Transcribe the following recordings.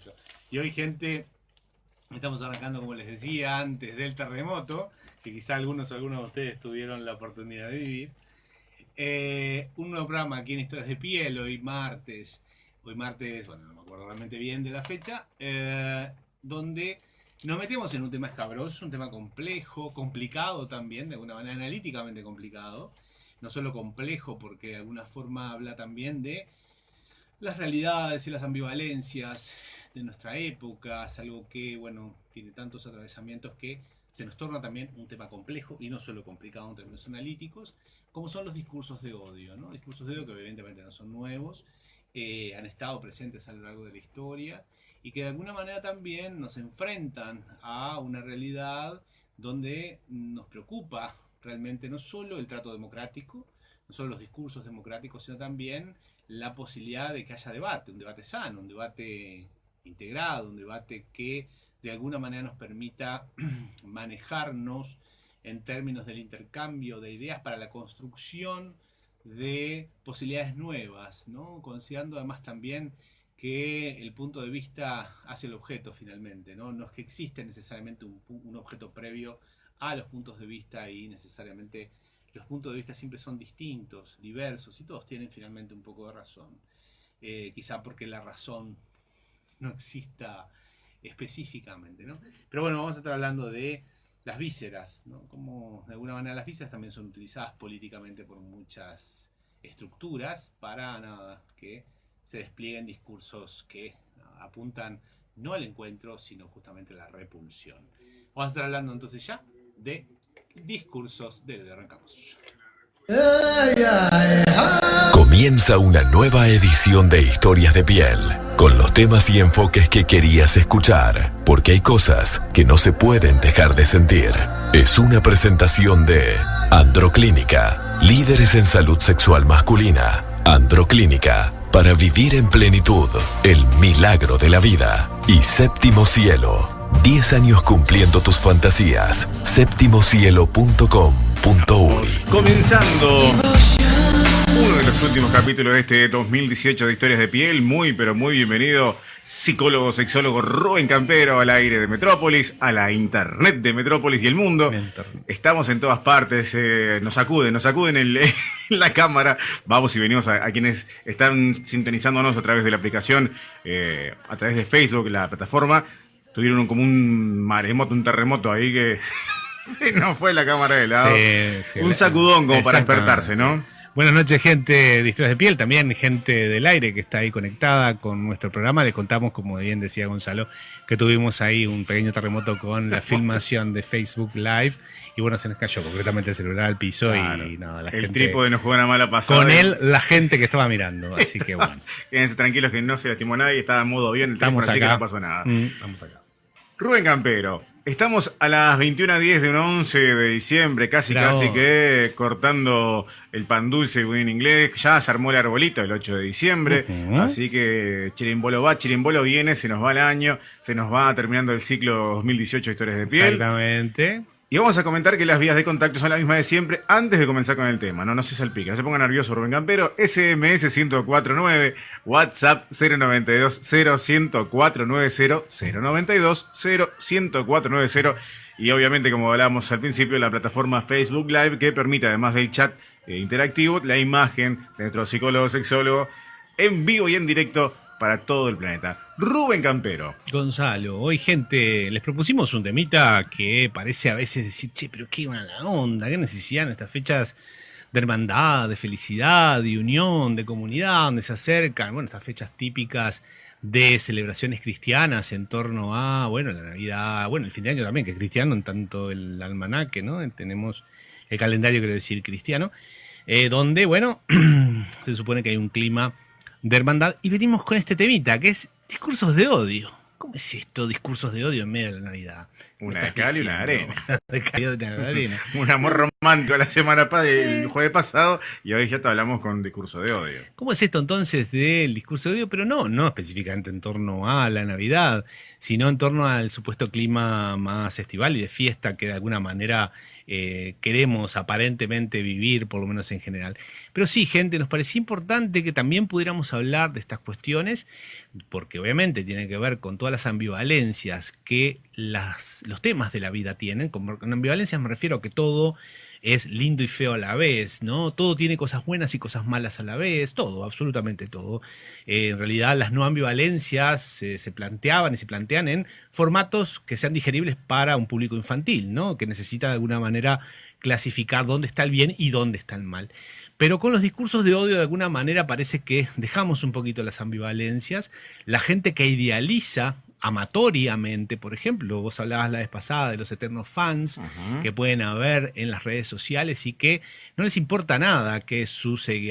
mucho. Y hoy, gente, estamos arrancando, como les decía, antes del terremoto, que quizá algunos de ustedes tuvieron la oportunidad de vivir. Un nuevo programa aquí en Historias de Piel, hoy martes, bueno, no me acuerdo realmente bien de la fecha, donde nos metemos en un tema escabroso, un tema complejo, complicado también, de alguna manera analíticamente complicado. No solo complejo porque de alguna forma habla también de las realidades y las ambivalencias de nuestra época, es algo que, bueno, tiene tantos atravesamientos que se nos torna también un tema complejo y no solo complicado en términos analíticos, como son los discursos de odio, ¿no? Discursos de odio que evidentemente no son nuevos, han estado presentes a lo largo de la historia y que de alguna manera también nos enfrentan a una realidad donde nos preocupa realmente no solo el trato democrático, no solo los discursos democráticos, sino también la posibilidad de que haya debate, un debate sano, un debate integrado, un debate que de alguna manera nos permita manejarnos en términos del intercambio de ideas para la construcción de posibilidades nuevas, ¿no? Considerando además también que el punto de vista hace el objeto finalmente, ¿no? No es que existe necesariamente un objeto previo a los puntos de vista y necesariamente los puntos de vista siempre son distintos, diversos y todos tienen finalmente un poco de razón. Quizá porque la razón no exista específicamente, ¿no? Pero bueno, vamos a estar hablando de las vísceras, ¿no? Como de alguna manera las vísceras también son utilizadas políticamente por muchas estructuras para nada, que se desplieguen discursos que apuntan no al encuentro, sino justamente a la repulsión. Vamos a estar hablando entonces ya de discursos de arrancamos. Comienza una nueva edición de Historias de Piel, con los temas y enfoques que querías escuchar, porque hay cosas que no se pueden dejar de sentir. Es una presentación de Androclínica, líderes en salud sexual masculina. Androclínica, para vivir en plenitud, el milagro de la vida. Y Séptimo Cielo, 10 años cumpliendo tus fantasías. septimocielo.com.uy. Comenzando uno de los últimos capítulos de este 2018 de Historias de Piel. Muy, pero muy bienvenido, psicólogo, sexólogo Rubén Campero, al aire de Metrópolis, a la internet de Metrópolis y el mundo. Estamos en todas partes, nos sacuden en la cámara. Vamos y venimos a quienes están sintonizándonos a través de la aplicación, a través de Facebook, la plataforma. Tuvieron como un maremoto, un terremoto ahí que se nos fue la cámara de lado. Sí, un sacudón como para despertarse, ¿no? Buenas noches, gente de Historias de Piel, también gente del aire que está ahí conectada con nuestro programa. Les contamos, como bien decía Gonzalo, que tuvimos ahí un pequeño terremoto con la filmación de Facebook Live. Y bueno, se nos cayó concretamente el celular al piso. Claro. Y nada, el trípode nos jugó una mala pasada. Con él, la gente que estaba mirando, así que bueno. Quédense tranquilos que no se lastimó nadie, estaba en modo bien el teléfono, así que no pasó nada. Estamos acá. Rubén Campero, estamos a las 21:10 de un 11 de diciembre, casi que cortando el pan dulce en inglés. Ya se armó el arbolito el 8 de diciembre, así que chirimbolo va, chirimbolo viene, se nos va el año, se nos va terminando el ciclo 2018 de Historias de Piel. Exactamente. Y vamos a comentar que las vías de contacto son las mismas de siempre antes de comenzar con el tema. No se salpique, no se ponga nervioso Rubén Campero. SMS 1049, WhatsApp 092 0149 092 0149. Y obviamente, como hablábamos al principio, la plataforma Facebook Live, que permite, además del chat interactivo, la imagen de nuestro psicólogo sexólogo en vivo y en directo para todo el planeta. Rubén Campero. Gonzalo, hoy, gente, les propusimos un temita que parece a veces decir, che, pero qué mala onda, qué necesidad en estas fechas de hermandad, de felicidad, de unión, de comunidad, donde se acercan, bueno, estas fechas típicas de celebraciones cristianas en torno a, bueno, la Navidad, bueno, el fin de año también, que es cristiano, en tanto el almanaque, ¿no? Tenemos el calendario, quiero decir, cristiano, donde, bueno, se supone que hay un clima de hermandad, y venimos con este temita, que es discursos de odio. ¿Cómo es esto, discursos de odio en medio de la Navidad? Una de cal y una de arena. Una de cal y una de arena. Un amor romántico la semana pasada, el jueves pasado, y hoy ya te hablamos con discurso de odio. ¿Cómo es esto entonces del discurso de odio? Pero no específicamente en torno a la Navidad, sino en torno al supuesto clima más estival y de fiesta que de alguna manera queremos aparentemente vivir, por lo menos en general. Pero sí, gente, nos parecía importante que también pudiéramos hablar de estas cuestiones, porque obviamente tiene que ver con todas las ambivalencias que los temas de la vida tienen. Con ambivalencias me refiero a que todo es lindo y feo a la vez, ¿no? Todo tiene cosas buenas y cosas malas a la vez, todo, absolutamente todo. En realidad las no ambivalencias se planteaban y se plantean en formatos que sean digeribles para un público infantil, ¿no? Que necesita de alguna manera clasificar dónde está el bien y dónde está el mal. Pero con los discursos de odio de alguna manera parece que dejamos un poquito las ambivalencias. La gente que idealiza amatoriamente, por ejemplo, vos hablabas la vez pasada de los eternos fans que pueden haber en las redes sociales y que no les importa nada que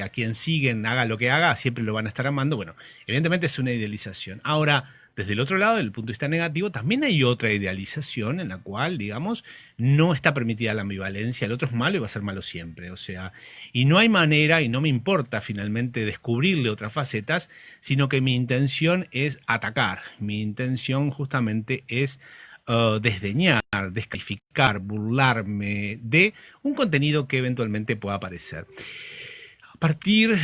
a quien siguen haga lo que haga, siempre lo van a estar amando. Bueno, evidentemente es una idealización. Ahora, desde el otro lado, desde el punto de vista negativo, también hay otra idealización en la cual, digamos, no está permitida la ambivalencia, el otro es malo y va a ser malo siempre. O sea, y no hay manera, y no me importa finalmente descubrirle otras facetas, sino que mi intención es atacar. Mi intención justamente es desdeñar, descalificar, burlarme de un contenido que eventualmente pueda aparecer. A partir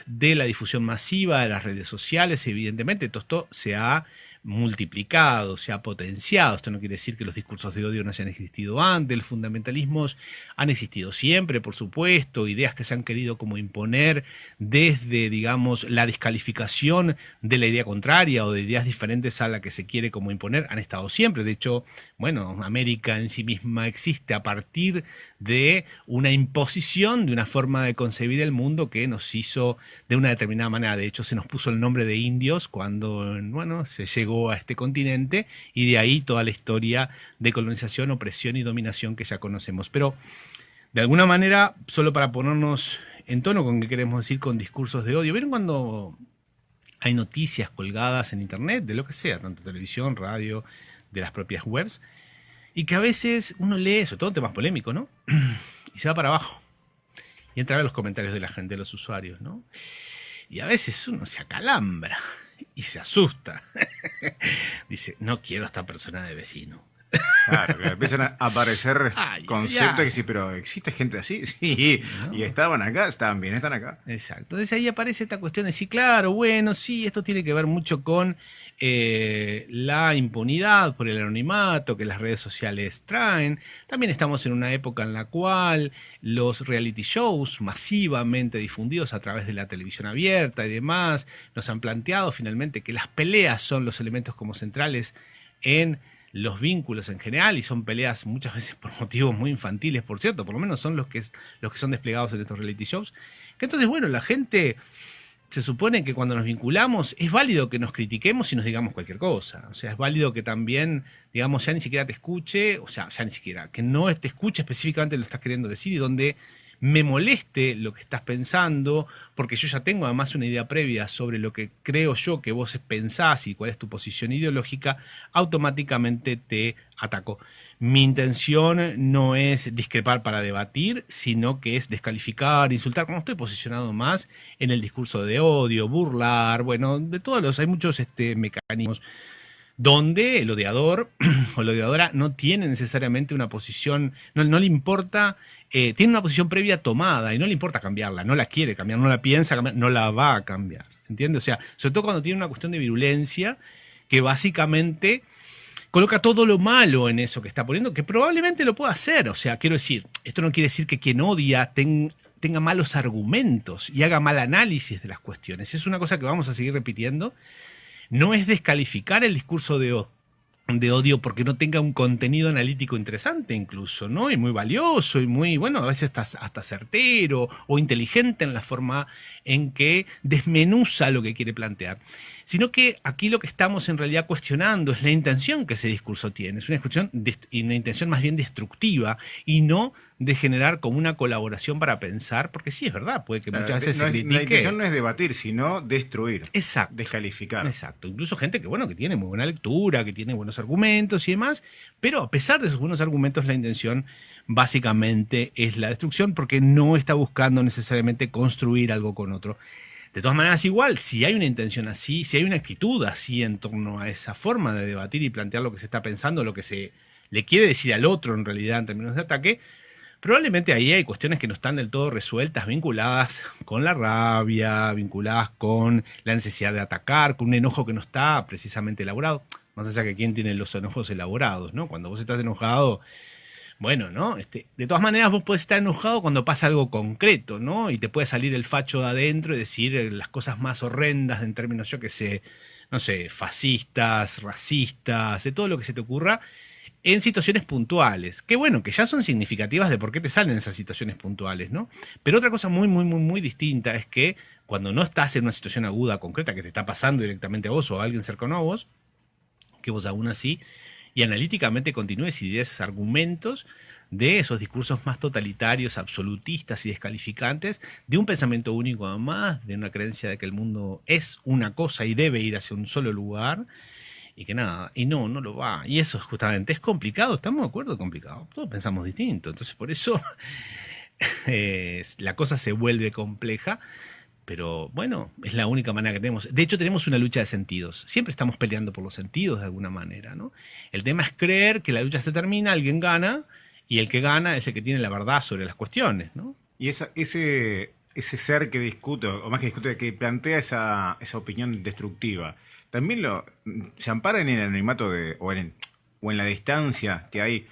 de la difusión masiva de las redes sociales, evidentemente todo esto se ha multiplicado, se ha potenciado. Esto no quiere decir que los discursos de odio no hayan existido antes. Los fundamentalismos han existido siempre, por supuesto, ideas que se han querido como imponer desde, digamos, la descalificación de la idea contraria o de ideas diferentes a la que se quiere como imponer, han estado siempre. De hecho, bueno, América en sí misma existe a partir de una imposición, de una forma de concebir el mundo que nos hizo de una determinada manera. De hecho, se nos puso el nombre de indios cuando, bueno, se llegó a este continente, y de ahí toda la historia de colonización, opresión y dominación que ya conocemos. Pero de alguna manera, solo para ponernos en tono con qué queremos decir con discursos de odio, ¿vieron cuando hay noticias colgadas en internet, de lo que sea, tanto televisión, radio, de las propias webs, y que a veces uno lee, sobre todo temas polémicos, ¿no? Y se va para abajo y entra a ver los comentarios de la gente, de los usuarios, ¿no? Y a veces uno se acalambra y se asusta. Dice, no quiero a esta persona de vecino. Claro, que empiezan a aparecer conceptos que sí, pero ¿existe gente así? Sí, no. Y estaban acá, estaban bien, están acá. Exacto. Entonces ahí aparece esta cuestión de decir, claro, bueno, sí, esto tiene que ver mucho con la impunidad por el anonimato que las redes sociales traen. También estamos en una época en la cual los reality shows masivamente difundidos a través de la televisión abierta y demás nos han planteado finalmente que las peleas son los elementos como centrales en los vínculos en general, y son peleas muchas veces por motivos muy infantiles, por cierto, por lo menos son los que son desplegados en estos reality shows. Que entonces, bueno, la gente se supone que cuando nos vinculamos es válido que nos critiquemos y nos digamos cualquier cosa. O sea, es válido que también, digamos, ya ni siquiera te escuche, o sea, ya ni siquiera, que no te escuche específicamente lo que estás queriendo decir y donde me moleste lo que estás pensando, porque yo ya tengo además una idea previa sobre lo que creo yo que vos pensás y cuál es tu posición ideológica, automáticamente te ataco. Mi intención no es discrepar para debatir, sino que es descalificar, insultar, como estoy posicionado más en el discurso de odio, burlar, bueno, de todos los, hay muchos mecanismos donde el odiador o la odiadora no tiene necesariamente una posición, no le importa, tiene una posición previa tomada y no le importa cambiarla, no la quiere cambiar, no la piensa cambiar, no la va a cambiar, ¿entiendes? O sea, sobre todo cuando tiene una cuestión de virulencia que básicamente coloca todo lo malo en eso que está poniendo, que probablemente lo pueda hacer. O sea, quiero decir, esto no quiere decir que quien odia tenga malos argumentos y haga mal análisis de las cuestiones. Es una cosa que vamos a seguir repitiendo. No es descalificar el discurso de odio porque no tenga un contenido analítico interesante incluso, ¿no? Y muy valioso y muy, bueno, a veces hasta certero o inteligente en la forma en que desmenuza lo que quiere plantear. Sino que aquí lo que estamos en realidad cuestionando es la intención que ese discurso tiene. Es una intención más bien destructiva y no de generar como una colaboración para pensar, porque sí, es verdad, puede que muchas veces se critique. La intención no es debatir, sino destruir. Exacto. Descalificar. Exacto. Incluso gente que, bueno, que tiene muy buena lectura, que tiene buenos argumentos y demás, pero a pesar de esos buenos argumentos, la intención básicamente es la destrucción, porque no está buscando necesariamente construir algo con otro. De todas maneras, igual, si hay una intención así, si hay una actitud así en torno a esa forma de debatir y plantear lo que se está pensando, lo que le quiere decir al otro en realidad en términos de ataque, probablemente ahí hay cuestiones que no están del todo resueltas, vinculadas con la rabia, vinculadas con la necesidad de atacar, con un enojo que no está precisamente elaborado. Más allá que quién tiene los enojos elaborados, ¿no? Cuando vos estás enojado, bueno, ¿no? De todas maneras vos podés estar enojado cuando pasa algo concreto, ¿no? Y te puede salir el facho de adentro y decir las cosas más horrendas en términos, yo qué sé, no sé, fascistas, racistas, de todo lo que se te ocurra, en situaciones puntuales, que bueno, que ya son significativas de por qué te salen esas situaciones puntuales, ¿no? Pero otra cosa muy, muy, muy, muy distinta es que cuando no estás en una situación aguda, concreta, que te está pasando directamente a vos o a alguien cercano a vos, que vos aún así, y analíticamente continúes y des argumentos de esos discursos más totalitarios, absolutistas y descalificantes, de un pensamiento único además, de una creencia de que el mundo es una cosa y debe ir hacia un solo lugar, y que nada, y no lo va. Y eso justamente es complicado, estamos de acuerdo, complicado. Todos pensamos distinto, entonces por eso la cosa se vuelve compleja. Pero bueno, es la única manera que tenemos. De hecho, tenemos una lucha de sentidos. Siempre estamos peleando por los sentidos de alguna manera, ¿no? El tema es creer que la lucha se termina, alguien gana, y el que gana es el que tiene la verdad sobre las cuestiones, ¿no? Y ese ser que discute, o más que discute, que plantea esa opinión destructiva, también se ampara en el anonimato o en la distancia que hay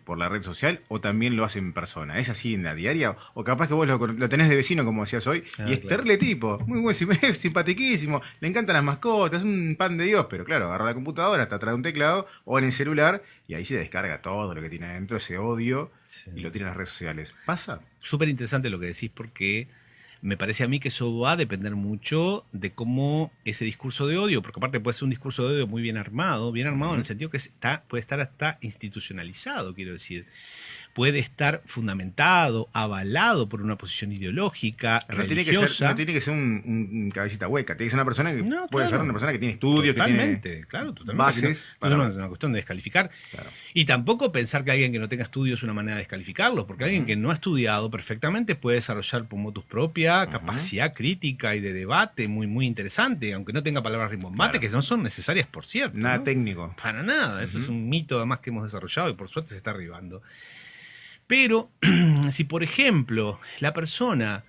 por la red social, o también lo hace en persona. ¿Es así en la diaria? O capaz que vos lo tenés de vecino, como decías hoy, y es terrible tipo, muy buen, simpatiquísimo, le encantan las mascotas, es un pan de Dios, pero claro, agarra la computadora, está atrás de un teclado o en el celular, y ahí se descarga todo lo que tiene adentro, ese odio, y lo tiene en las redes sociales. ¿Pasa? Súper interesante lo que decís, porque me parece a mí que eso va a depender mucho de cómo ese discurso de odio, porque aparte puede ser un discurso de odio muy bien armado en el sentido que puede estar hasta institucionalizado, quiero decir. Puede estar fundamentado, avalado por una posición ideológica, religiosa. No tiene que ser un cabecita hueca, tiene que ser una persona que puede ser una persona que tiene estudios, totalmente, que tiene totalmente, bases. No es una cuestión de descalificar. Claro. Y tampoco pensar que alguien que no tenga estudios es una manera de descalificarlo, porque alguien que no ha estudiado perfectamente puede desarrollar por motus propia capacidad crítica y de debate muy, muy interesante, aunque no tenga palabras rimbombantes, que no son necesarias, por cierto. Nada, ¿no? Técnico. Para nada, eso es un mito además que hemos desarrollado y por suerte se está arribando. Pero si, por ejemplo, la persona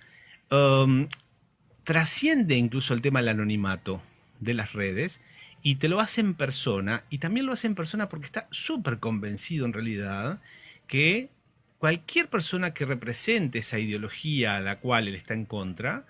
trasciende incluso el tema del anonimato de las redes y te lo hace en persona, y también lo hace en persona porque está súper convencido en realidad que cualquier persona que represente esa ideología a la cual él está en contra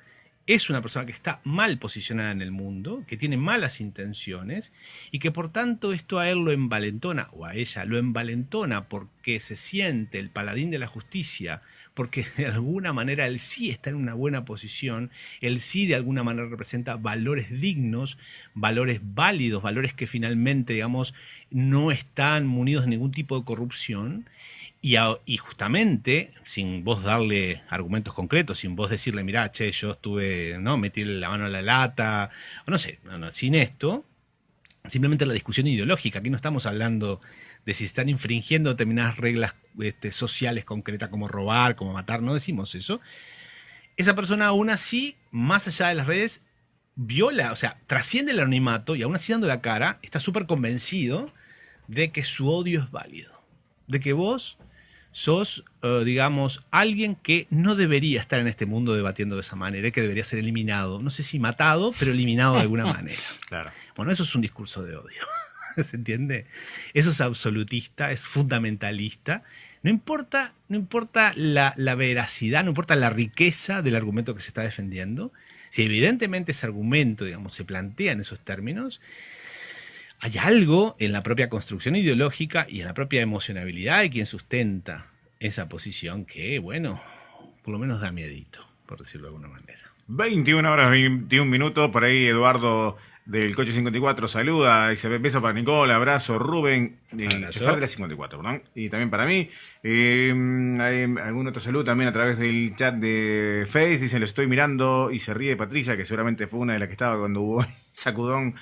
es una persona que está mal posicionada en el mundo, que tiene malas intenciones y que por tanto esto a él lo envalentona, o a ella lo envalentona porque se siente el paladín de la justicia, porque de alguna manera él sí está en una buena posición, él sí de alguna manera representa valores dignos, valores válidos, valores que finalmente, digamos, no están munidos de ningún tipo de corrupción. Y justamente, sin vos darle argumentos concretos, sin vos decirle, mirá, che, yo estuve, ¿no? Metí la mano a la lata, o no sé, sin esto, simplemente la discusión ideológica. Aquí no estamos hablando de si están infringiendo determinadas reglas sociales concretas, como robar, como matar, no decimos eso. Esa persona aún así, más allá de las redes, viola, o sea, trasciende el anonimato y aún así dando la cara, está súper convencido de que su odio es válido, de que vos sos, digamos, alguien que no debería estar en este mundo debatiendo de esa manera, que debería ser eliminado. No sé si matado, pero eliminado de alguna manera. Claro. Bueno, eso es un discurso de odio. ¿Se entiende? Eso es absolutista, es fundamentalista. No importa la veracidad, no importa la riqueza del argumento que se está defendiendo. Si evidentemente ese argumento, digamos, se plantea en esos términos, hay algo en la propia construcción ideológica y en la propia emocionabilidad de quien sustenta esa posición que, bueno, por lo menos da miedito, por decirlo de alguna manera. 21 horas 21 minutos, por ahí Eduardo del Coche 54 saluda, dice beso para Nicola, abrazo, Rubén, el chofer de la 54, perdón, y también para mí. Hay algún otro saludo también a través del chat de Face, dice lo estoy mirando y se ríe Patricia, que seguramente fue una de las que estaba cuando hubo sacudón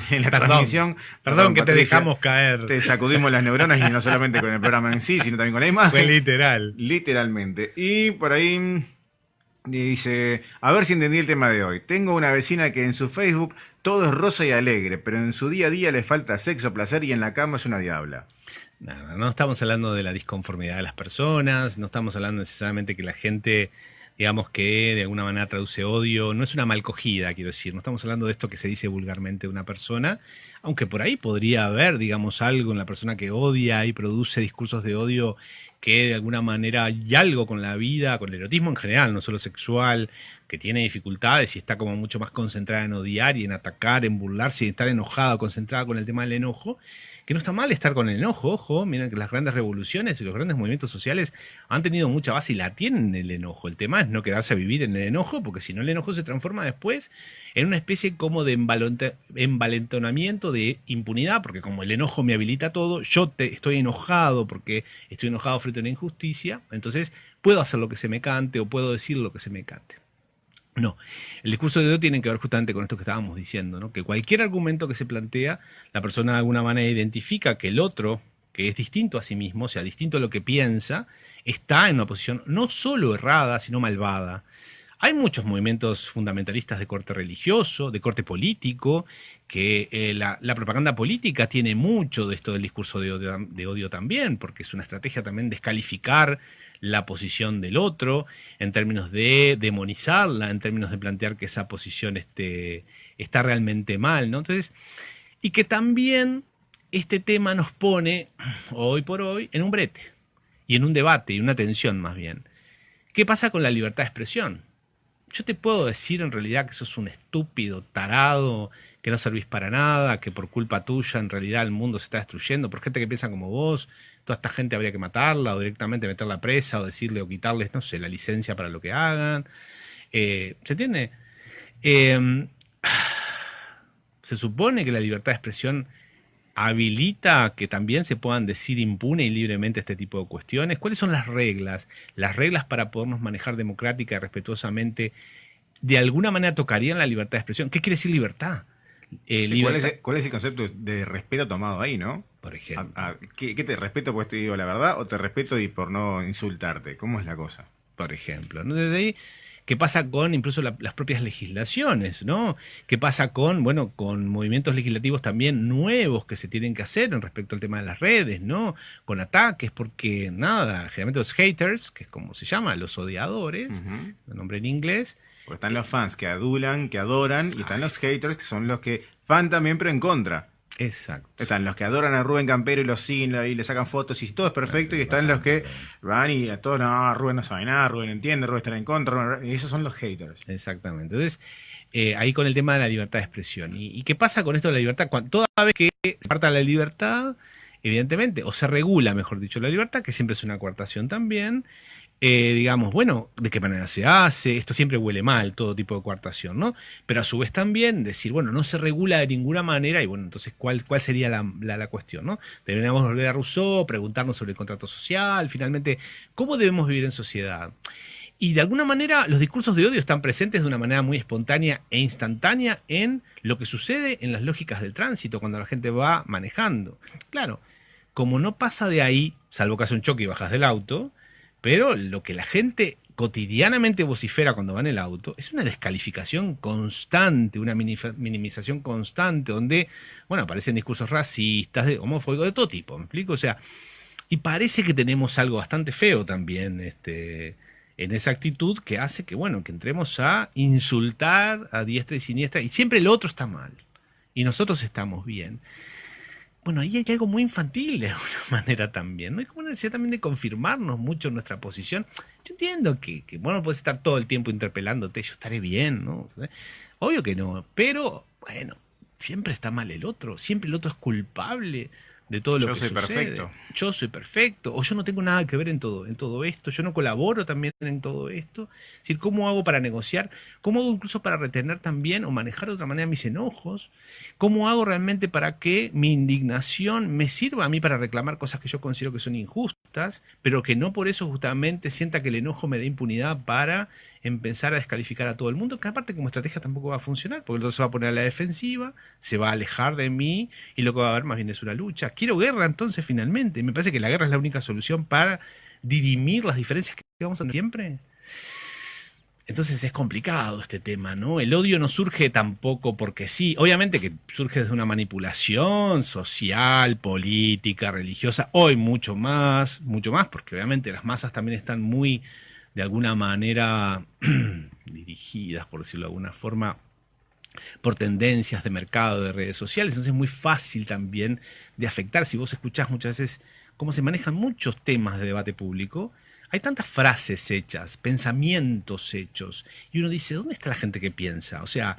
en la transmisión. Perdón que Patricia, te dejamos caer. Te sacudimos las neuronas y no solamente con el programa en sí, sino también con la imagen. Fue literal. Literalmente. Y por ahí Dice, a ver si entendí el tema de hoy. Tengo una vecina que en su Facebook todo es rosa y alegre, pero en su día a día le falta sexo, placer y en la cama es una diabla. No estamos hablando de la disconformidad de las personas, no estamos hablando necesariamente que la gente, digamos, que de alguna manera traduce odio, no es una malcogida, quiero decir, no estamos hablando de esto que se dice vulgarmente de una persona, aunque por ahí podría haber, digamos, algo en la persona que odia y produce discursos de odio que de alguna manera hay algo con la vida, con el erotismo en general, no solo sexual, que tiene dificultades y está como mucho más concentrada en odiar y en atacar, en burlarse y en estar enojada, concentrada con el tema del enojo, que no está mal estar con el enojo, ojo, miren que las grandes revoluciones y los grandes movimientos sociales han tenido mucha base y la tienen el enojo. El tema es no quedarse a vivir en el enojo, porque si no el enojo se transforma después en una especie como de envalentonamiento de impunidad, porque como el enojo me habilita todo, estoy enojado porque estoy enojado frente a una injusticia, entonces puedo hacer lo que se me cante o puedo decir lo que se me cante. No, el discurso de odio tiene que ver justamente con esto que estábamos diciendo, ¿no? Que cualquier argumento que se plantea, la persona de alguna manera identifica que el otro, que es distinto a sí mismo, o sea, distinto a lo que piensa, está en una posición no solo errada, sino malvada. Hay muchos movimientos fundamentalistas de corte religioso, de corte político, que la propaganda política tiene mucho de esto del discurso de odio también, porque es una estrategia también descalificar la posición del otro, en términos de demonizarla, en términos de plantear que esa posición está realmente mal, ¿no? Entonces, y que también este tema nos pone, hoy por hoy, en un brete, y en un debate, y una tensión más bien. ¿Qué pasa con la libertad de expresión? Yo te puedo decir en realidad que sos un estúpido, tarado, que no servís para nada, que por culpa tuya en realidad el mundo se está destruyendo, por gente que piensa como vos, toda esta gente habría que matarla o directamente meterla presa o decirle o quitarles, no sé, la licencia para lo que hagan. ¿Se entiende? Se supone que la libertad de expresión habilita que también se puedan decir impune y libremente este tipo de cuestiones. ¿Cuáles son las reglas? Las reglas para podernos manejar democrática y respetuosamente, de alguna manera tocarían la libertad de expresión. ¿Qué quiere decir libertad? Sí, ¿cuál es el concepto de respeto tomado ahí, no? Por ejemplo. ¿Qué te respeto porque te digo la verdad o te respeto y por no insultarte? ¿Cómo es la cosa? Por ejemplo, ¿no? Desde ahí, ¿qué pasa con incluso las propias legislaciones, ¿no? ¿Qué pasa con, bueno, con movimientos legislativos también nuevos que se tienen que hacer en respecto al tema de las redes, ¿no? Con ataques, porque nada, generalmente los haters, que es como se llama, los odiadores, el nombre en inglés. Porque están los fans que adulan, que adoran, y están los haters, que son los que fan también, pero en contra. Exacto. Están los que adoran a Rubén Campero y los siguen y le sacan fotos y todo es perfecto, y están los que van y a todos, no, Rubén no sabe nada, Rubén entiende, Rubén está en contra, y esos son los haters. Exactamente. Entonces, ahí con el tema de la libertad de expresión. ¿Y qué pasa con esto de la libertad? Toda vez que se aparta la libertad, evidentemente, o se regula, mejor dicho, la libertad, que siempre es una coartación también, digamos, bueno, ¿de qué manera se hace? Esto siempre huele mal, todo tipo de coartación, ¿no? Pero a su vez también decir, bueno, no se regula de ninguna manera y bueno, entonces, ¿cuál sería la cuestión, ¿no? Deberíamos volver a Rousseau, preguntarnos sobre el contrato social, finalmente, ¿cómo debemos vivir en sociedad? Y de alguna manera los discursos de odio están presentes de una manera muy espontánea e instantánea en lo que sucede en las lógicas del tránsito, cuando la gente va manejando. Claro, como no pasa de ahí, salvo que hace un choque y bajas del auto, pero lo que la gente cotidianamente vocifera cuando va en el auto es una descalificación constante, una minimización constante, donde, bueno, aparecen discursos racistas, homofóbicos, de todo tipo, ¿me explico? O sea, y parece que tenemos algo bastante feo también en esa actitud que hace que, bueno, que entremos a insultar a diestra y siniestra, y siempre el otro está mal, y nosotros estamos bien. Bueno, ahí hay algo muy infantil de alguna manera también, ¿no? Hay como una necesidad también de confirmarnos mucho nuestra posición. Yo entiendo que bueno, puedes estar todo el tiempo interpelándote, yo estaré bien, ¿no? Obvio que no, pero bueno, siempre está mal el otro, siempre el otro es culpable de todo lo que sucede. Yo soy perfecto. Yo soy perfecto, o yo no tengo nada que ver en todo esto, yo no colaboro también en todo esto. Es decir, ¿cómo hago para negociar? ¿Cómo hago incluso para retener también o manejar de otra manera mis enojos? ¿Cómo hago realmente para que mi indignación me sirva a mí para reclamar cosas que yo considero que son injustas, pero que no por eso justamente sienta que el enojo me dé impunidad para empezar a descalificar a todo el mundo? Que aparte como estrategia tampoco va a funcionar, porque el otro se va a poner a la defensiva, se va a alejar de mí y lo que va a haber más bien es una lucha. Quiero guerra entonces finalmente. Me parece que la guerra es la única solución para dirimir las diferencias que vamos a tener siempre. Entonces es complicado este tema, ¿no? El odio no surge tampoco porque sí. Obviamente que surge desde una manipulación social, política, religiosa. Hoy mucho más, porque obviamente las masas también están muy, de alguna manera, dirigidas, por decirlo de alguna forma, por tendencias de mercado, de redes sociales. Entonces es muy fácil también de afectar. Si vos escuchás muchas veces cómo se manejan muchos temas de debate público, hay tantas frases hechas, pensamientos hechos, y uno dice, ¿dónde está la gente que piensa? O sea,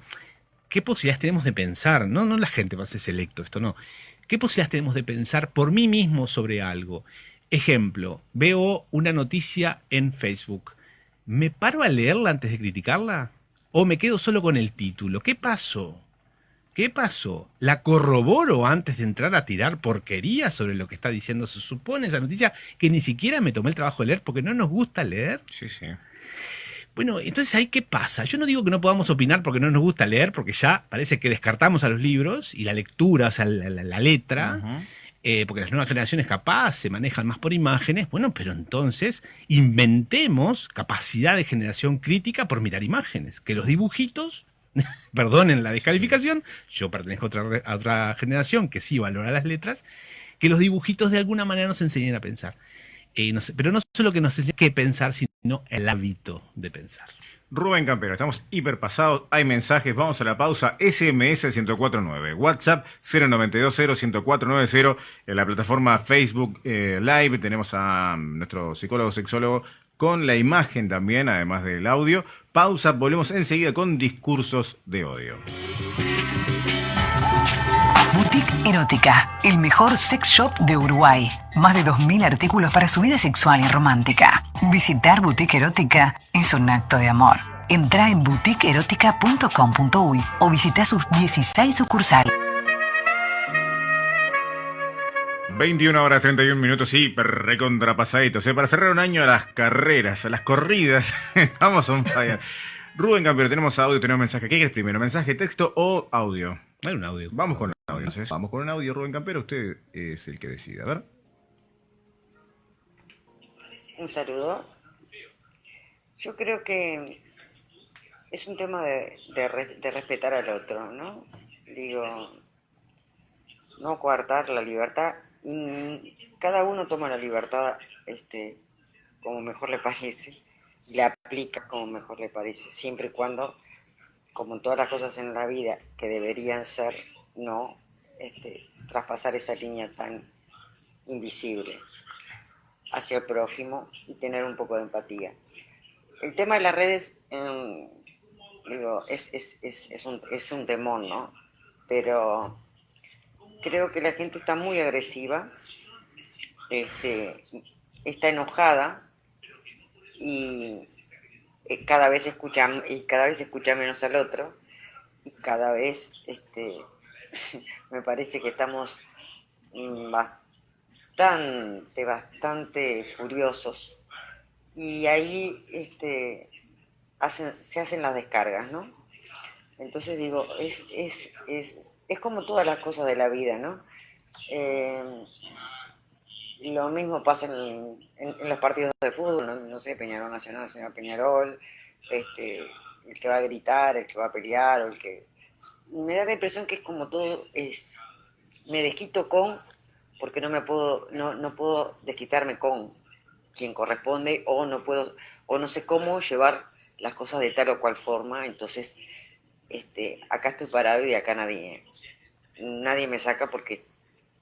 ¿qué posibilidades tenemos de pensar? No, no la gente va a ser selecto, esto no. ¿Qué posibilidades tenemos de pensar por mí mismo sobre algo? Ejemplo, veo una noticia en Facebook. ¿Me paro a leerla antes de criticarla? ¿O me quedo solo con el título? ¿Qué pasó? ¿Qué pasó? ¿La corroboro antes de entrar a tirar porquería sobre lo que está diciendo? Se supone esa noticia que ni siquiera me tomé el trabajo de leer porque no nos gusta leer. Sí, sí. Bueno, entonces ahí qué pasa. Yo no digo que no podamos opinar porque no nos gusta leer, porque ya parece que descartamos a los libros y la lectura, o sea, la letra, porque las nuevas generaciones capaz se manejan más por imágenes. Bueno, pero entonces inventemos capacidad de generación crítica por mirar imágenes, que los dibujitos perdonen la descalificación, yo pertenezco a otra generación que sí valora las letras, que los dibujitos de alguna manera nos enseñen a pensar. No sé, pero no solo que nos enseñen qué pensar, sino el hábito de pensar. Rubén Campero, estamos hiperpasados, hay mensajes, vamos a la pausa. SMS 1049, WhatsApp 092-0-104-90, en la plataforma Facebook Live tenemos a nuestro psicólogo sexólogo con la imagen también, además del audio. Pausa, volvemos enseguida con discursos de odio. Boutique Erótica, el mejor sex shop de Uruguay. Más de 2.000 artículos para su vida sexual y romántica. Visitar Boutique Erótica es un acto de amor. Entra en boutiqueerotica.com.uy o visita sus 16 sucursales. 21 horas 31 minutos, sí, recontrapasaditos. Para cerrar un año a las carreras, a las corridas, estamos on fire. Rubén Campero, tenemos audio, tenemos mensaje. ¿Qué quieres primero, mensaje, texto o audio? Hay un audio. Vamos con el audio. Entonces, vamos con un audio, Rubén Campero. Usted es el que decide. A ver. Un saludo. Yo creo que es un tema de respetar al otro, ¿no? Digo, no coartar la libertad. Cada uno toma la libertad como mejor le parece y la aplica como mejor le parece, siempre y cuando, como en todas las cosas en la vida que deberían ser, no traspasar esa línea tan invisible hacia el prójimo y tener un poco de empatía. El tema de las redes, digo, es un temón, ¿no? Pero creo que la gente está muy agresiva, está enojada y cada vez escucha menos al otro y cada vez me parece que estamos bastante furiosos y ahí se hacen las descargas, ¿no? Entonces digo, es como todas las cosas de la vida, ¿no? Lo mismo pasa en los partidos de fútbol, no sé, Peñarol Nacional, señor Peñarol, el que va a gritar, el que va a pelear, o el que... Me da la impresión que es como todo, me desquito con, porque no puedo desquitarme con quien corresponde, o no sé cómo llevar las cosas de tal o cual forma, entonces acá estoy parado y de acá nadie me saca porque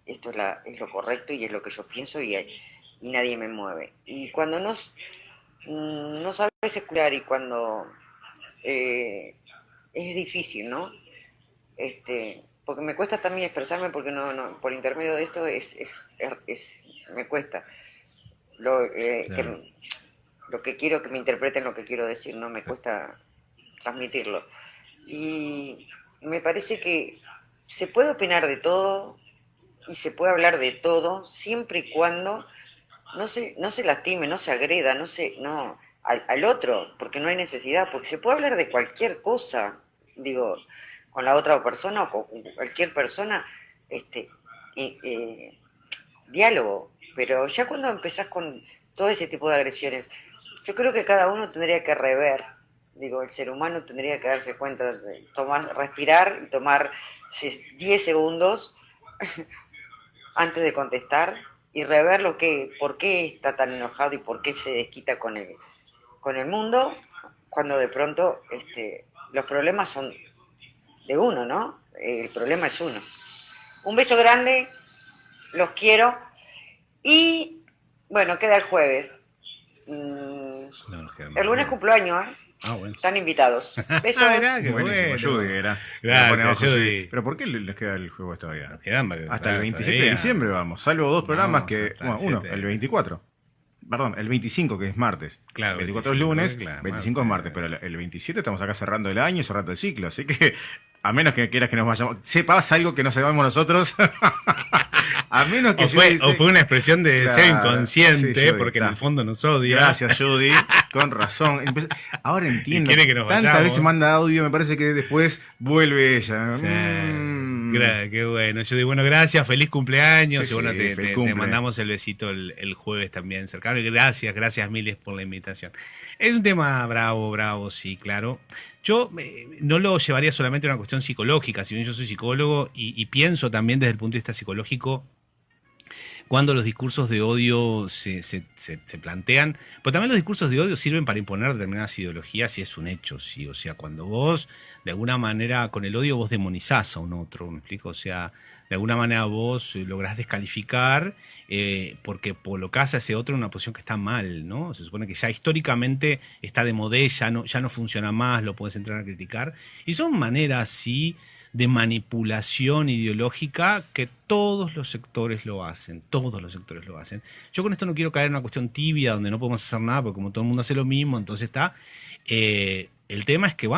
esto es lo correcto y es lo que yo pienso y nadie me mueve. Y cuando no sabes escuchar y cuando es difícil, ¿no? Porque me cuesta también expresarme porque no por intermedio de esto me cuesta. Lo que quiero que me interpreten lo que quiero decir, no me cuesta transmitirlo. Y me parece que se puede opinar de todo y se puede hablar de todo siempre y cuando no se lastime, no se agreda, al otro, porque no hay necesidad, porque se puede hablar de cualquier cosa, digo, con la otra persona o con cualquier persona, diálogo, pero ya cuando empezás con todo ese tipo de agresiones, yo creo que cada uno tendría que rever Digo, el ser humano tendría que darse cuenta, de respirar y tomar 10 segundos antes de contestar y rever por qué está tan enojado y por qué se desquita con el mundo, cuando de pronto los problemas son de uno, ¿no? El problema es uno. Un beso grande, los quiero y bueno, queda el jueves. El lunes cumpleaños, ¿eh? Bueno. Están invitados. Besos. Mirá, qué Buenísimo, bueno. Judy era. Gracias, Judy. Pero ¿por qué les queda el juego todavía? Nos quedan varios- Hasta el varios 27 de todavía. diciembre vamos, salvo dos programas Vamos que... hasta el Bueno, uno, 7. el 24. Perdón, el 25 que es martes. Claro, El 24 es 25, lunes, claro, 25 es martes, pero el 27 estamos acá cerrando el año y cerrando el ciclo, así que a menos que quieras que nos vayamos, sepas algo que no sepamos nosotros, a menos que O fue, Judy o fue una expresión de deseo Claro, inconsciente, sí, Judy, porque en está. el fondo nos odia. Gracias, Judy, con razón. Ahora entiendo. Y quiere que nos Tantas vayamos. veces manda audio, me parece que después vuelve ella. Sí. Mm. Qué bueno. Yo digo, bueno, gracias, feliz cumpleaños. Sí, y bueno, sí, te feliz cumple. mandamos el besito el jueves también cercano. Y gracias miles por la invitación. Es un tema bravo, sí, claro. Yo no lo llevaría solamente a una cuestión psicológica, si bien yo soy psicólogo y pienso también desde el punto de vista psicológico cuando los discursos de odio se plantean, pero también los discursos de odio sirven para imponer determinadas ideologías y es un hecho, ¿sí? O sea, cuando vos, de alguna manera, con el odio vos demonizás a un otro, ¿me explico? O sea, de alguna manera vos lográs descalificar porque colocás a ese otro en una posición que está mal, ¿no? Se supone que ya históricamente está de modé, ya no funciona más, lo puedes entrar a criticar. Y son maneras, sí, de manipulación ideológica que todos los sectores lo hacen, todos los sectores lo hacen. Yo con esto no quiero caer en una cuestión tibia donde no podemos hacer nada porque como todo el mundo hace lo mismo, entonces está... el tema es que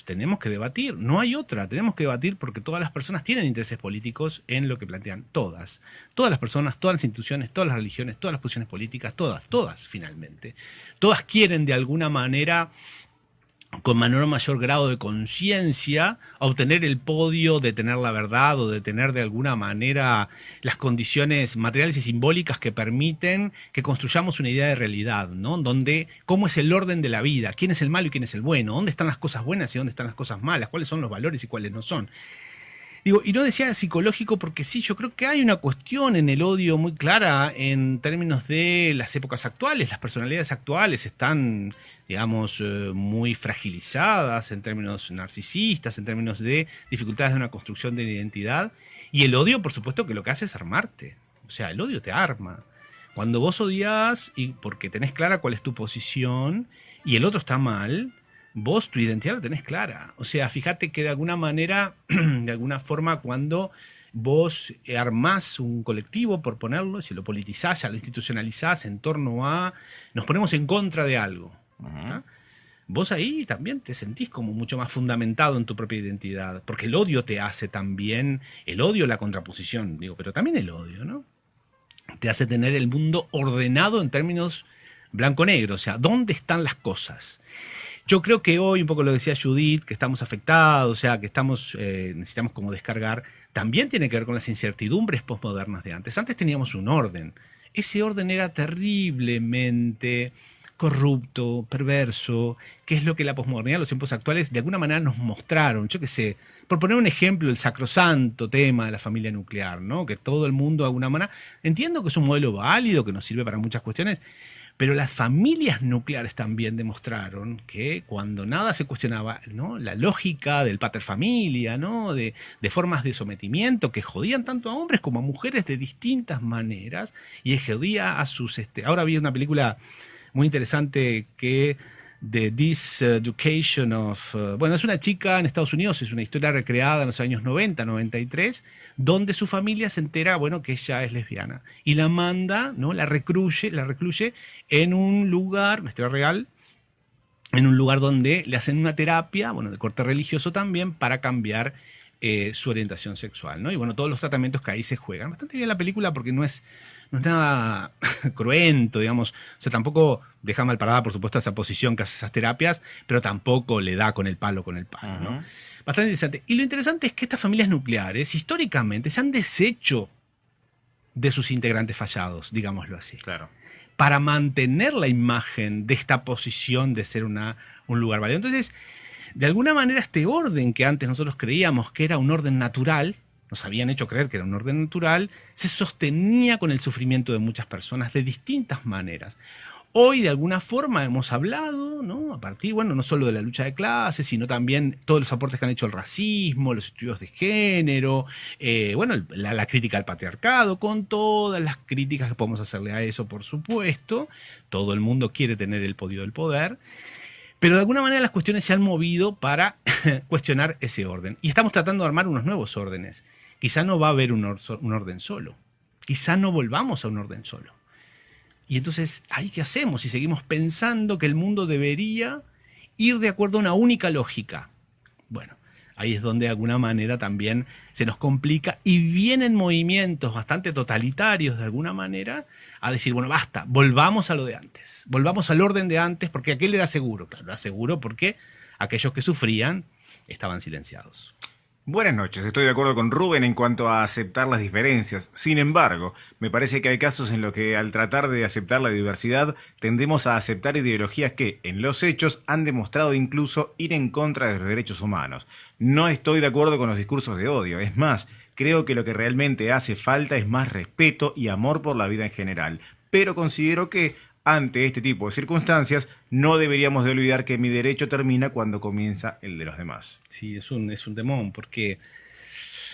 tenemos que debatir, no hay otra, tenemos que debatir porque todas las personas tienen intereses políticos en lo que plantean, todas las personas, todas las instituciones, todas las religiones, todas las posiciones políticas, todas finalmente. Todas quieren de alguna manera, con menor o mayor grado de conciencia, obtener el podio de tener la verdad o de tener de alguna manera las condiciones materiales y simbólicas que permiten que construyamos una idea de realidad, ¿no? Donde, cómo es el orden de la vida, quién es el malo y quién es el bueno, dónde están las cosas buenas y dónde están las cosas malas, cuáles son los valores y cuáles no son. Digo, y no decía psicológico porque sí, yo creo que hay una cuestión en el odio muy clara en términos de las épocas actuales. Las personalidades actuales están, digamos, muy fragilizadas en términos narcisistas, en términos de dificultades de una construcción de la identidad. Y el odio, por supuesto, que lo que hace es armarte. O sea, el odio te arma. Cuando vos odias y porque tenés clara cuál es tu posición y el otro está mal, vos tu identidad la tenés clara. O sea, fíjate que de alguna manera, de alguna forma, cuando vos armás un colectivo, por ponerlo, si lo politizás, ya lo institucionalizás en torno a... Nos ponemos en contra de algo. ¿Tá? Vos ahí también te sentís como mucho más fundamentado en tu propia identidad, porque el odio te hace también, el odio, la contraposición, digo, pero también el odio, ¿no? Te hace tener el mundo ordenado en términos blanco-negro, o sea, ¿dónde están las cosas? Yo creo que hoy, un poco lo decía Judith, que estamos afectados, o sea, que necesitamos como descargar, también tiene que ver con las incertidumbres postmodernas de antes. Antes teníamos un orden. Ese orden era terriblemente corrupto, perverso, que es lo que la posmodernidad, los tiempos actuales, de alguna manera nos mostraron. Yo qué sé, por poner un ejemplo, el sacrosanto tema de la familia nuclear, ¿no? Que todo el mundo de alguna manera... Entiendo que es un modelo válido, que nos sirve para muchas cuestiones, pero las familias nucleares también demostraron que cuando nada se cuestionaba, ¿no? La lógica del paterfamilia, ¿no? de formas de sometimiento que jodían tanto a hombres como a mujeres de distintas maneras y jodía a sus... Ahora vi una película muy interesante que de This Education of... bueno, es una chica en Estados Unidos, es una historia recreada en los años 90, 93, donde su familia se entera, bueno, que ella es lesbiana. Y la manda, ¿no? La recluye en un lugar, una historia real, en un lugar donde le hacen una terapia, bueno, de corte religioso también, para cambiar su orientación sexual, ¿no? Y bueno, todos los tratamientos que ahí se juegan. Bastante bien la película porque no es nada cruento, digamos. O sea, tampoco deja mal parada, por supuesto, esa posición que hace esas terapias, pero tampoco le da con el palo, ¿no? Bastante interesante. Y lo interesante es que estas familias nucleares, históricamente, se han deshecho de sus integrantes fallados, digámoslo así. Claro. Para mantener la imagen de esta posición de ser una un lugar válido. Entonces, de alguna manera este orden que antes nosotros creíamos que era un orden natural, nos habían hecho creer que era un orden natural, se sostenía con el sufrimiento de muchas personas de distintas maneras. Hoy de alguna forma hemos hablado, ¿no? A partir, bueno, no solo de la lucha de clases, sino también todos los aportes que han hecho el racismo, los estudios de género, bueno, la crítica al patriarcado, con todas las críticas que podemos hacerle a eso, por supuesto. Todo el mundo quiere tener el podio del poder. Pero de alguna manera las cuestiones se han movido para cuestionar ese orden. Y estamos tratando de armar unos nuevos órdenes. Quizá no va a haber un orden solo. Quizá no volvamos a un orden solo. Y entonces, ¿ahí qué hacemos si seguimos pensando que el mundo debería ir de acuerdo a una única lógica? Bueno, ahí es donde de alguna manera también se nos complica y vienen movimientos bastante totalitarios de alguna manera a decir, bueno, basta, volvamos a lo de antes, volvamos al orden de antes porque aquel era seguro. Claro, era seguro porque aquellos que sufrían estaban silenciados. Buenas noches, estoy de acuerdo con Rubén en cuanto a aceptar las diferencias. Sin embargo, me parece que hay casos en los que al tratar de aceptar la diversidad tendemos a aceptar ideologías que, en los hechos, han demostrado incluso ir en contra de los derechos humanos. No estoy de acuerdo con los discursos de odio, es más, creo que lo que realmente hace falta es más respeto y amor por la vida en general. Pero considero que, ante este tipo de circunstancias, no deberíamos de olvidar que mi derecho termina cuando comienza el de los demás. Sí, es un temón, porque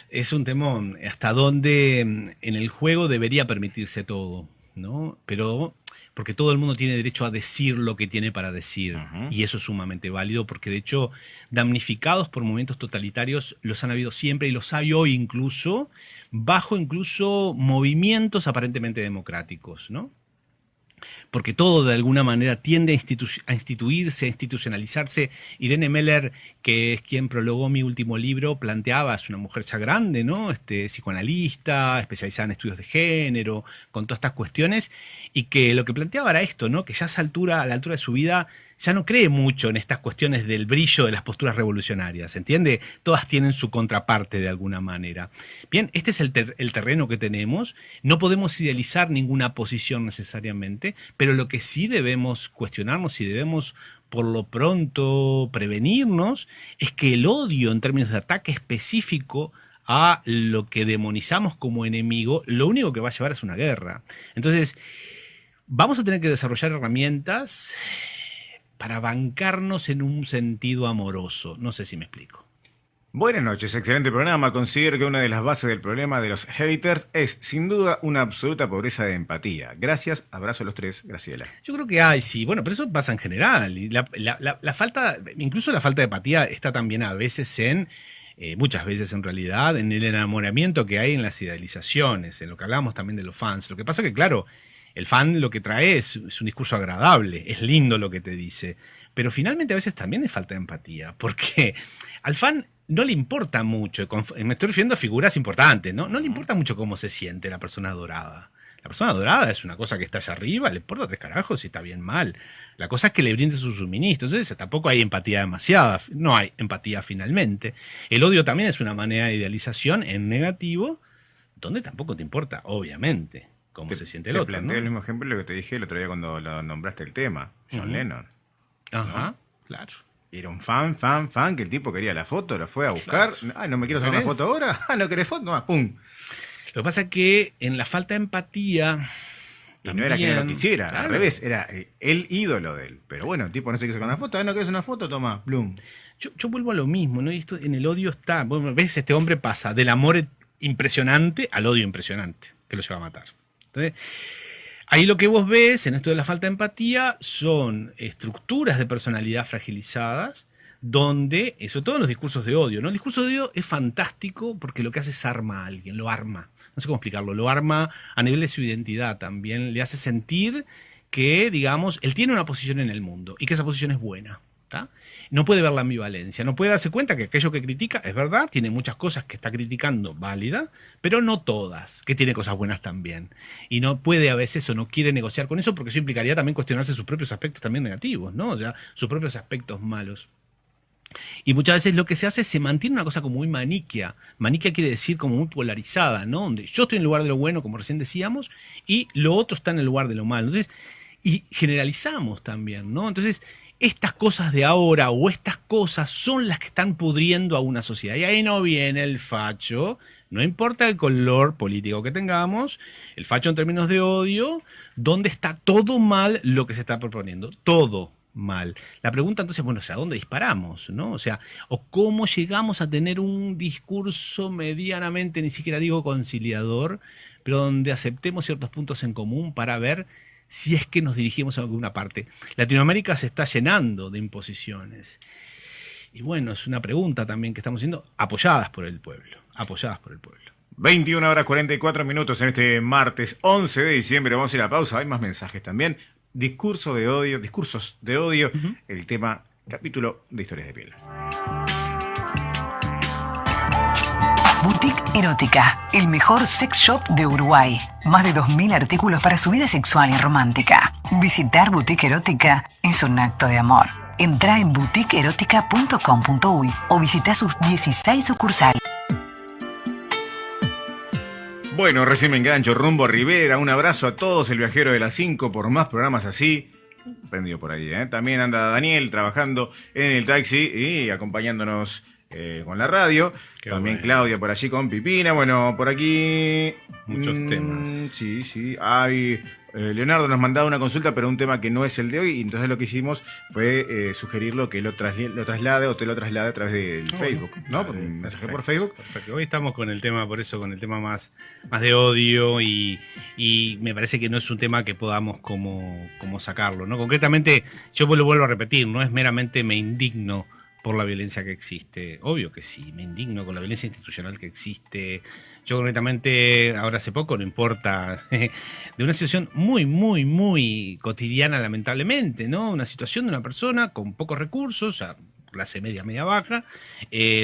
es un temón hasta dónde en el juego debería permitirse todo, ¿no? Pero porque todo el mundo tiene derecho a decir lo que tiene para decir, y eso es sumamente válido, porque de hecho damnificados por momentos totalitarios los han habido siempre y los hay hoy incluso, bajo incluso movimientos aparentemente democráticos, ¿no? Porque todo de alguna manera tiende a instituirse, a institucionalizarse. Irene Meller, que es quien prologó mi último libro, planteaba, es una mujer ya grande, ¿no? Psicoanalista, especializada en estudios de género, con todas estas cuestiones, y que lo que planteaba era esto, ¿no? Que ya a la altura de su vida, ya no cree mucho en estas cuestiones del brillo de las posturas revolucionarias, ¿entiende? Todas tienen su contraparte de alguna manera. Bien, este es el terreno que tenemos. No podemos idealizar ninguna posición necesariamente, pero lo que sí debemos cuestionarnos y debemos, por lo pronto, prevenirnos, es que el odio en términos de ataque específico a lo que demonizamos como enemigo, lo único que va a llevar es una guerra. Entonces, vamos a tener que desarrollar herramientas para bancarnos en un sentido amoroso. No sé si me explico. Buenas noches, excelente programa. Considero que una de las bases del problema de los haters es, sin duda, una absoluta pobreza de empatía. Gracias, abrazo a los tres, Graciela. Yo creo que hay, sí. Bueno, pero eso pasa en general. Y la falta, incluso la falta de empatía está también a veces muchas veces en realidad, en el enamoramiento que hay en las idealizaciones, en lo que hablamos también de los fans. Lo que pasa que, claro, el fan lo que trae es un discurso agradable, es lindo lo que te dice, pero finalmente a veces también es falta de empatía, porque al fan no le importa mucho, me estoy refiriendo a figuras importantes, ¿no? No le importa mucho cómo se siente la persona adorada. La persona adorada es una cosa que está allá arriba, le importa tres carajos si está bien mal. La cosa es que le brinde sus suministros, entonces tampoco hay empatía demasiada, no hay empatía finalmente. El odio también es una manera de idealización en negativo, donde tampoco te importa, obviamente, cómo se siente el otro. Te planteé el mismo ejemplo lo que te dije el otro día cuando nombraste el tema, John Lennon. Ajá, ¿no? claro. Era un fan, que el tipo quería la foto, la fue a buscar. Claro. Ah, no me quiero sacar una foto ahora. Ah, no querés foto, no, pum. Lo que pasa es que en la falta de empatía. Y también, no era que no lo quisiera, claro. Al revés, era el ídolo de él. Pero bueno, el tipo no se quiso sacar una foto. Ah, no querés una foto, toma, plum. Yo vuelvo a lo mismo, ¿no? Y esto en el odio está. Bueno, ves, este hombre pasa del amor impresionante al odio impresionante, que lo lleva a matar. Entonces, ahí lo que vos ves en esto de la falta de empatía son estructuras de personalidad fragilizadas, donde, sobre todo en los discursos de odio, ¿no? El discurso de odio es fantástico porque lo que hace es arma a alguien, lo arma. No sé cómo explicarlo, lo arma a nivel de su identidad también, le hace sentir que, digamos, él tiene una posición en el mundo y que esa posición es buena. ¿Tá? No puede ver la ambivalencia, no puede darse cuenta que aquello que critica es verdad, tiene muchas cosas que está criticando válidas, pero no todas, que tiene cosas buenas también. Y no puede a veces o no quiere negociar con eso porque eso implicaría también cuestionarse sus propios aspectos también negativos, ¿no? O sea, sus propios aspectos malos. Y muchas veces lo que se hace es se mantiene una cosa como muy maniquea. Maniquea quiere decir como muy polarizada, ¿no? Donde yo estoy en el lugar de lo bueno, como recién decíamos, y lo otro está en el lugar de lo malo. Entonces, y generalizamos también, ¿no? Entonces, estas cosas de ahora o estas cosas son las que están pudriendo a una sociedad. Y ahí no viene el facho, no importa el color político que tengamos, el facho en términos de odio, donde está todo mal lo que se está proponiendo, todo mal. La pregunta entonces, bueno, ¿a dónde disparamos? ¿No? O sea, o cómo llegamos a tener un discurso medianamente, ni siquiera digo conciliador, pero donde aceptemos ciertos puntos en común para ver si es que nos dirigimos a alguna parte. Latinoamérica se está llenando de imposiciones. Y bueno, es una pregunta también que estamos haciendo, apoyadas por el pueblo, apoyadas por el pueblo. 21 horas 44 minutos en este martes 11 de diciembre. Vamos a ir a la pausa, hay más mensajes también. Discursos de odio, el tema, capítulo de Historias de Piel. Boutique Erótica, el mejor sex shop de Uruguay. Más de 2.000 artículos para su vida sexual y romántica. Visitar Boutique Erótica es un acto de amor. Entra en boutiqueerotica.com.uy o visita sus 16 sucursales. Bueno, recién me engancho, rumbo a Rivera. Un abrazo a todos, el viajero de las 5, por más programas así. Prendido por ahí, ¿eh? También anda Daniel trabajando en el taxi y acompañándonos con la radio. Qué También bueno. Claudia por allí con Pipina. Bueno, por aquí... Muchos temas. Sí. Hay... Leonardo nos mandaba una consulta, pero un tema que no es el de hoy, y entonces lo que hicimos fue sugerirlo que lo traslade o te lo traslade a través del Facebook, ¿no? Vale, Un mensaje perfecto, por Facebook. perfecto. Hoy estamos con el tema, por eso, con el tema más de odio y me parece que no es un tema que podamos como sacarlo, ¿no? Concretamente, yo lo vuelvo a repetir, no es meramente me indigno por la violencia que existe. Obvio que sí, me indigno con la violencia institucional que existe. Yo concretamente, ahora hace poco, no importa, de una situación muy cotidiana, lamentablemente, ¿no? Una situación de una persona con pocos recursos, o sea, clase media baja,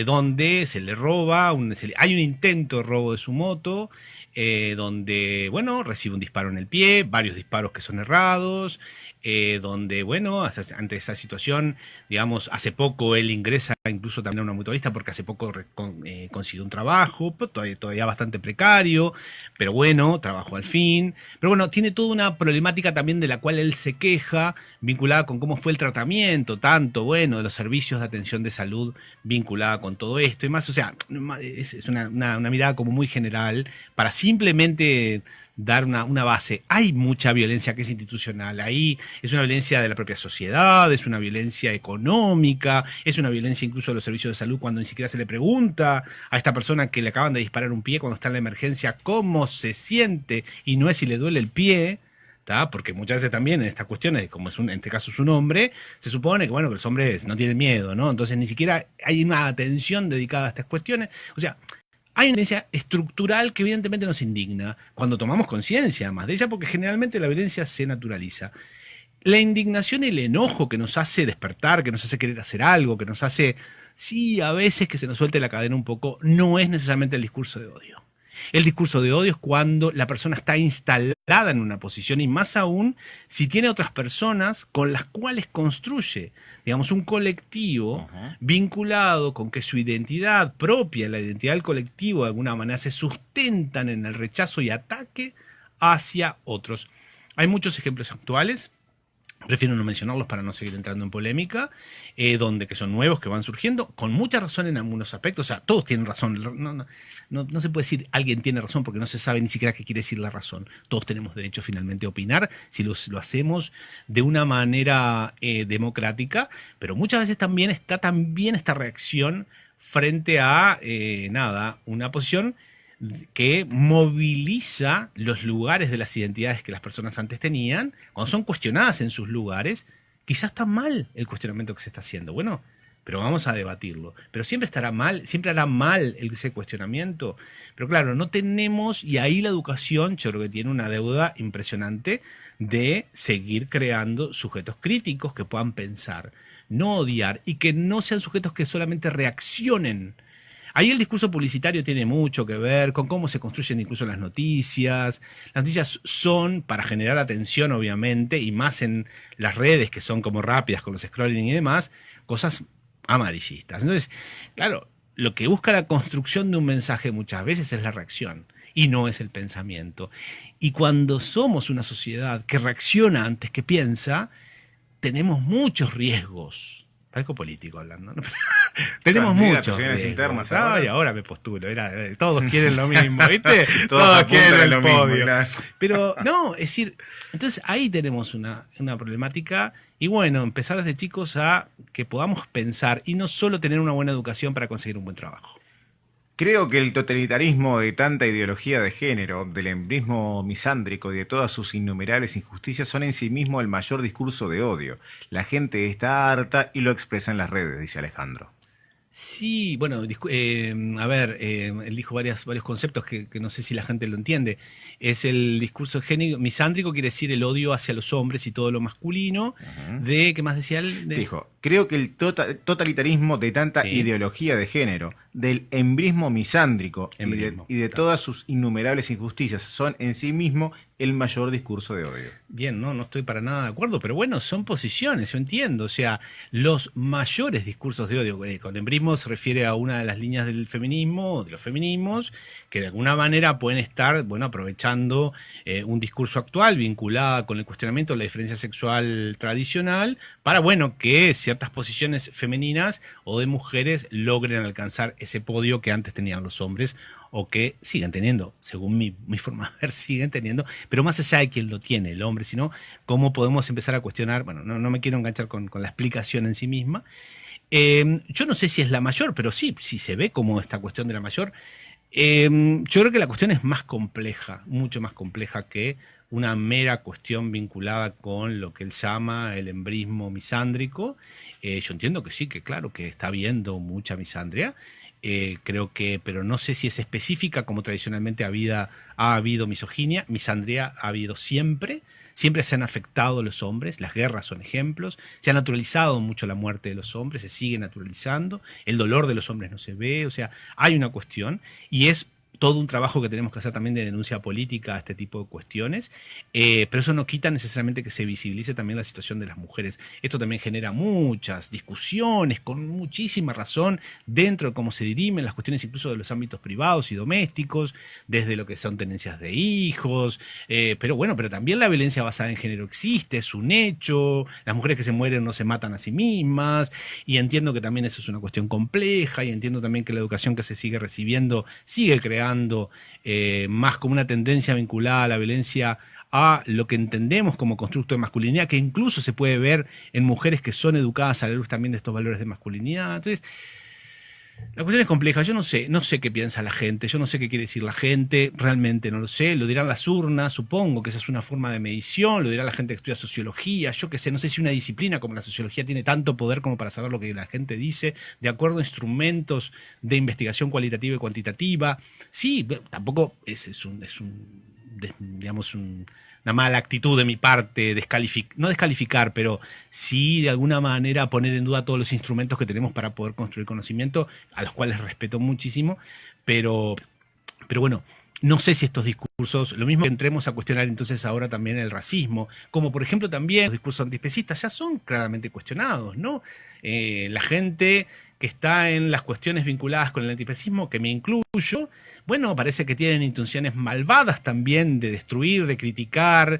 donde se le roba, hay un intento de robo de su moto, donde, bueno, recibe un disparo en el pie, varios disparos que son errados, donde, bueno, ante esa situación, digamos, hace poco él ingresa incluso también a una mutualista porque hace poco consiguió un trabajo, todavía bastante precario, pero bueno, trabajó al fin. Pero bueno, tiene toda una problemática también de la cual él se queja, vinculada con cómo fue el tratamiento, tanto, bueno, de los servicios de atención de salud vinculada con todo esto y más. O sea, es una mirada como muy general para simplemente dar una base. Hay mucha violencia que es institucional, ahí es una violencia de la propia sociedad, es una violencia económica, es una violencia incluso de los servicios de salud cuando ni siquiera se le pregunta a esta persona que le acaban de disparar un pie cuando está en la emergencia cómo se siente y no es si le duele el pie, ¿tá? Porque muchas veces también en estas cuestiones, como en este caso es un hombre, se supone que, bueno, que los hombres no tienen miedo, ¿no? Entonces ni siquiera hay una atención dedicada a estas cuestiones. O sea, hay una violencia estructural que evidentemente nos indigna cuando tomamos conciencia más de ella, porque generalmente la violencia se naturaliza. La indignación y el enojo que nos hace despertar, que nos hace querer hacer algo, que nos hace, sí, a veces que se nos suelte la cadena un poco, no es necesariamente el discurso de odio. El discurso de odio es cuando la persona está instalada en una posición y más aún si tiene otras personas con las cuales construye, digamos, un colectivo vinculado con que su identidad propia, la identidad del colectivo de alguna manera se sustentan en el rechazo y ataque hacia otros. Hay muchos ejemplos actuales. Prefiero no mencionarlos para no seguir entrando en polémica, que son nuevos, que van surgiendo, con mucha razón en algunos aspectos. O sea, todos tienen razón. No se puede decir alguien tiene razón porque no se sabe ni siquiera qué quiere decir la razón. Todos tenemos derecho finalmente a opinar si lo hacemos de una manera democrática, pero muchas veces también está esta reacción frente a una posición que moviliza los lugares de las identidades que las personas antes tenían, cuando son cuestionadas en sus lugares. Quizás está mal el cuestionamiento que se está haciendo, bueno, pero vamos a debatirlo. Pero siempre estará mal, siempre hará mal ese cuestionamiento. Pero claro, no tenemos, y ahí la educación, yo creo que tiene una deuda impresionante de seguir creando sujetos críticos que puedan pensar, no odiar, y que no sean sujetos que solamente reaccionen. Ahí el discurso publicitario tiene mucho que ver con cómo se construyen incluso las noticias. Las noticias son para generar atención, obviamente, y más en las redes que son como rápidas con los scrolling y demás, cosas amarillistas. Entonces, claro, lo que busca la construcción de un mensaje muchas veces es la reacción y no es el pensamiento. Y cuando somos una sociedad que reacciona antes que piensa, tenemos muchos riesgos. Parezco político hablando, ¿no? Tenemos Mira, muchos presiones riesgos. internas Ay, ahora me postulo. Todos quieren lo mismo, ¿viste? Todos quieren el lo mismo, podio. claro. Pero no, es decir, entonces ahí tenemos una problemática. Y bueno, empezar desde chicos a que podamos pensar y no solo tener una buena educación para conseguir un buen trabajo. Creo que el totalitarismo de tanta ideología de género, del embrismo misándrico y de todas sus innumerables injusticias son en sí mismo el mayor discurso de odio. La gente está harta y lo expresa en las redes, dice Alejandro. Sí, bueno, a ver, él dijo varios conceptos que no sé si la gente lo entiende. Es el discurso misándrico, quiere decir el odio hacia los hombres y todo lo masculino. ¿Qué más decía él? Dijo, creo que el totalitarismo de tanta ideología de género, del embrismo misándrico y de todas sus innumerables injusticias son en sí mismo el mayor discurso de odio. Bien, no estoy para nada de acuerdo, pero bueno, son posiciones, yo entiendo. O sea, los mayores discursos de odio, con embrismo se refiere a una de las líneas del feminismo, o de los feminismos, que de alguna manera pueden estar, bueno, aprovechando un discurso actual vinculado con el cuestionamiento de la diferencia sexual tradicional, para, bueno, que ciertas posiciones femeninas o de mujeres logren alcanzar ese podio que antes tenían los hombres, o que siguen teniendo, según mi forma de ver, siguen teniendo, pero más allá de quién lo tiene, el hombre, sino cómo podemos empezar a cuestionar, bueno, no me quiero enganchar con la explicación en sí misma. Yo no sé si es la mayor, pero sí se ve como esta cuestión de la mayor. Yo creo que la cuestión es más compleja, mucho más compleja que una mera cuestión vinculada con lo que él llama el embrismo misándrico. Yo entiendo que sí, que claro, que está habiendo mucha misandria. Creo que, pero no sé si es específica como tradicionalmente ha habido misoginia. Misandria ha habido siempre se han afectado los hombres, las guerras son ejemplos, se ha naturalizado mucho la muerte de los hombres, se sigue naturalizando, el dolor de los hombres no se ve, o sea, hay una cuestión y es todo un trabajo que tenemos que hacer también de denuncia política a este tipo de cuestiones, pero eso no quita necesariamente que se visibilice también la situación de las mujeres. Esto también genera muchas discusiones, con muchísima razón, dentro de cómo se dirimen las cuestiones incluso de los ámbitos privados y domésticos, desde lo que son tenencias de hijos, pero también la violencia basada en género existe, es un hecho, las mujeres que se mueren no se matan a sí mismas, y entiendo que también eso es una cuestión compleja, y entiendo también que la educación que se sigue recibiendo sigue creando más como una tendencia vinculada a la violencia, a lo que entendemos como constructo de masculinidad, que incluso se puede ver en mujeres que son educadas a la luz también de estos valores de masculinidad. Entonces, la cuestión es compleja. Yo no sé qué piensa la gente, yo no sé qué quiere decir la gente, realmente no lo sé, lo dirán las urnas, supongo que esa es una forma de medición, lo dirá la gente que estudia sociología, yo qué sé, no sé si una disciplina como la sociología tiene tanto poder como para saber lo que la gente dice, de acuerdo a instrumentos de investigación cualitativa y cuantitativa. Sí, tampoco una mala actitud de mi parte, no descalificar, pero sí de alguna manera poner en duda todos los instrumentos que tenemos para poder construir conocimiento, a los cuales respeto muchísimo, pero bueno, no sé si estos discursos, lo mismo que entremos a cuestionar entonces ahora también el racismo, como por ejemplo también los discursos antiespecistas ya son claramente cuestionados, ¿no? La gente que está en las cuestiones vinculadas con el antiespecismo, que me incluyo, bueno, parece que tienen intenciones malvadas también de destruir, de criticar,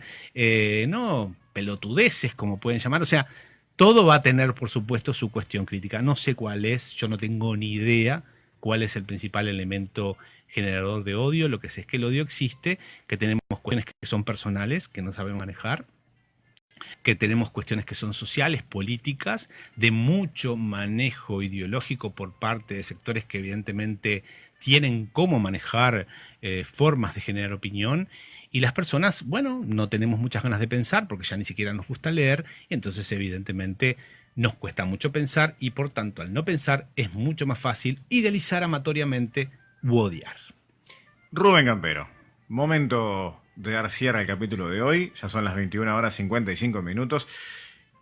¿no? Pelotudeces, como pueden llamar, o sea, todo va a tener, por supuesto, su cuestión crítica. No sé cuál es, yo no tengo ni idea cuál es el principal elemento generador de odio. Lo que sé es que el odio existe, que tenemos cuestiones que son personales, que no sabemos manejar, que tenemos cuestiones que son sociales, políticas, de mucho manejo ideológico por parte de sectores que evidentemente tienen cómo manejar formas de generar opinión, y las personas, bueno, no tenemos muchas ganas de pensar porque ya ni siquiera nos gusta leer, y entonces evidentemente nos cuesta mucho pensar, y por tanto al no pensar es mucho más fácil idealizar amatoriamente u odiar. Rubén Campero, momento de dar cierre al capítulo de hoy. Ya son las 21 horas 55 minutos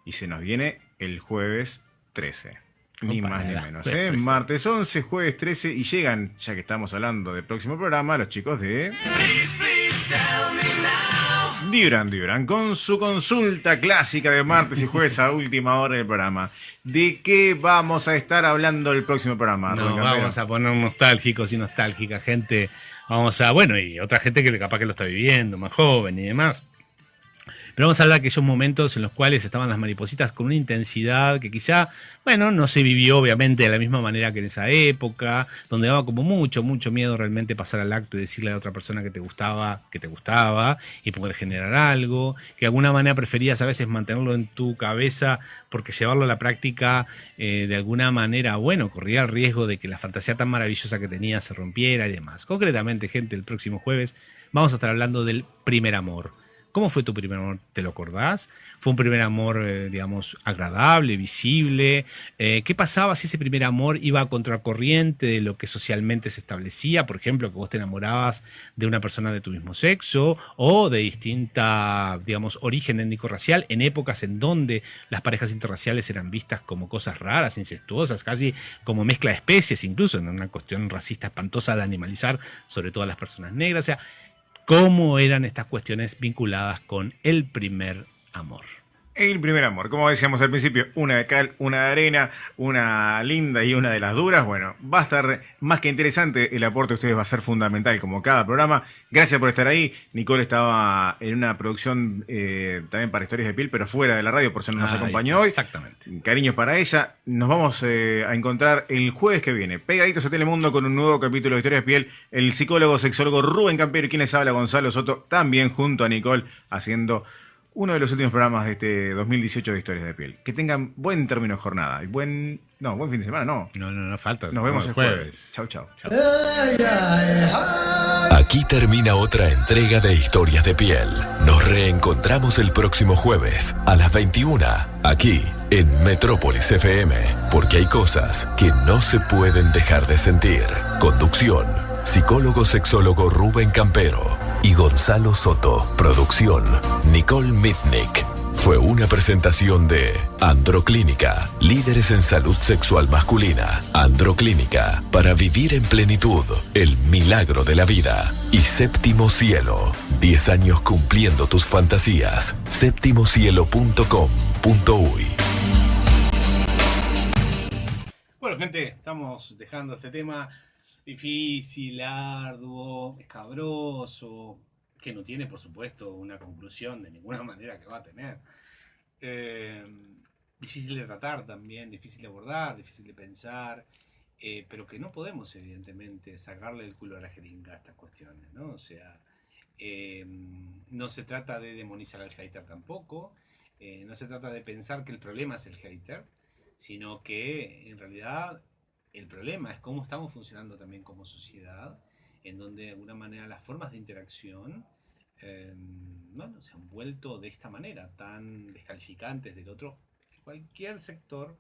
y se nos viene el jueves 13. Ni más ni menos. Martes 11, jueves 13, y llegan, ya que estamos hablando del próximo programa, los chicos de Duran con su consulta clásica de martes y jueves a última hora del programa. ¿De qué vamos a estar hablando el próximo programa? No, vamos a poner nostálgicos y nostálgicas, gente. Vamos a, bueno, y otra gente que capaz que lo está viviendo, más joven y demás. Pero vamos a hablar de aquellos momentos en los cuales estaban las maripositas con una intensidad que quizá, bueno, no se vivió obviamente de la misma manera que en esa época, donde daba como mucho miedo realmente pasar al acto y decirle a la otra persona que te gustaba y poder generar algo, que de alguna manera preferías a veces mantenerlo en tu cabeza porque llevarlo a la práctica de alguna manera, bueno, corría el riesgo de que la fantasía tan maravillosa que tenías se rompiera y demás. Concretamente, gente, el próximo jueves vamos a estar hablando del primer amor. ¿Cómo fue tu primer amor? ¿Te lo acordás? ¿Fue un primer amor, digamos, agradable, visible? ¿Qué pasaba si ese primer amor iba a contracorriente de lo que socialmente se establecía? Por ejemplo, que vos te enamorabas de una persona de tu mismo sexo o de distinta, digamos, origen étnico-racial en épocas en donde las parejas interraciales eran vistas como cosas raras, incestuosas, casi como mezcla de especies, incluso en una cuestión racista espantosa de animalizar sobre todo a las personas negras. O sea, ¿cómo eran estas cuestiones vinculadas con el primer amor? El primer amor, como decíamos al principio, una de cal, una de arena, una linda y una de las duras. Bueno, va a estar más que interesante, el aporte de ustedes va a ser fundamental como cada programa. Gracias por estar ahí. Nicole estaba en una producción también para Historias de Piel, pero fuera de la radio, por eso no nos acompañó hoy. Exactamente. Cariños para ella. Nos vamos a encontrar el jueves que viene, pegaditos a Telemundo, con un nuevo capítulo de Historias de Piel. El psicólogo, sexólogo Rubén Campero y quien les habla, Gonzalo Soto, también junto a Nicole, haciendo uno de los últimos programas de este 2018 de Historias de Piel. Que tengan buen término de jornada y buen fin de semana, no. No falta. Nos vemos el jueves. Chau. Aquí termina otra entrega de Historias de Piel. Nos reencontramos el próximo jueves a las 21, aquí en Metrópolis FM, porque hay cosas que no se pueden dejar de sentir. Conducción: psicólogo sexólogo Rubén Campero y Gonzalo Soto. Producción: Nicole Mitnick. Fue una presentación de Androclínica, líderes en salud sexual masculina. Androclínica, para vivir en plenitud, el milagro de la vida. Y Séptimo Cielo, 10 años cumpliendo tus fantasías. Séptimocielo.com.uy. Bueno, gente, estamos dejando este tema difícil, arduo, escabroso, que no tiene, por supuesto, una conclusión de ninguna manera que va a tener. Difícil de tratar también, difícil de abordar, difícil de pensar, pero que no podemos, evidentemente, sacarle el culo a la jeringa a estas cuestiones, ¿no? O sea, no se trata de demonizar al hater tampoco, no se trata de pensar que el problema es el hater, sino que, en realidad, el problema es cómo estamos funcionando también como sociedad, en donde de alguna manera las formas de interacción bueno, se han vuelto de esta manera, tan descalificantes del otro, cualquier sector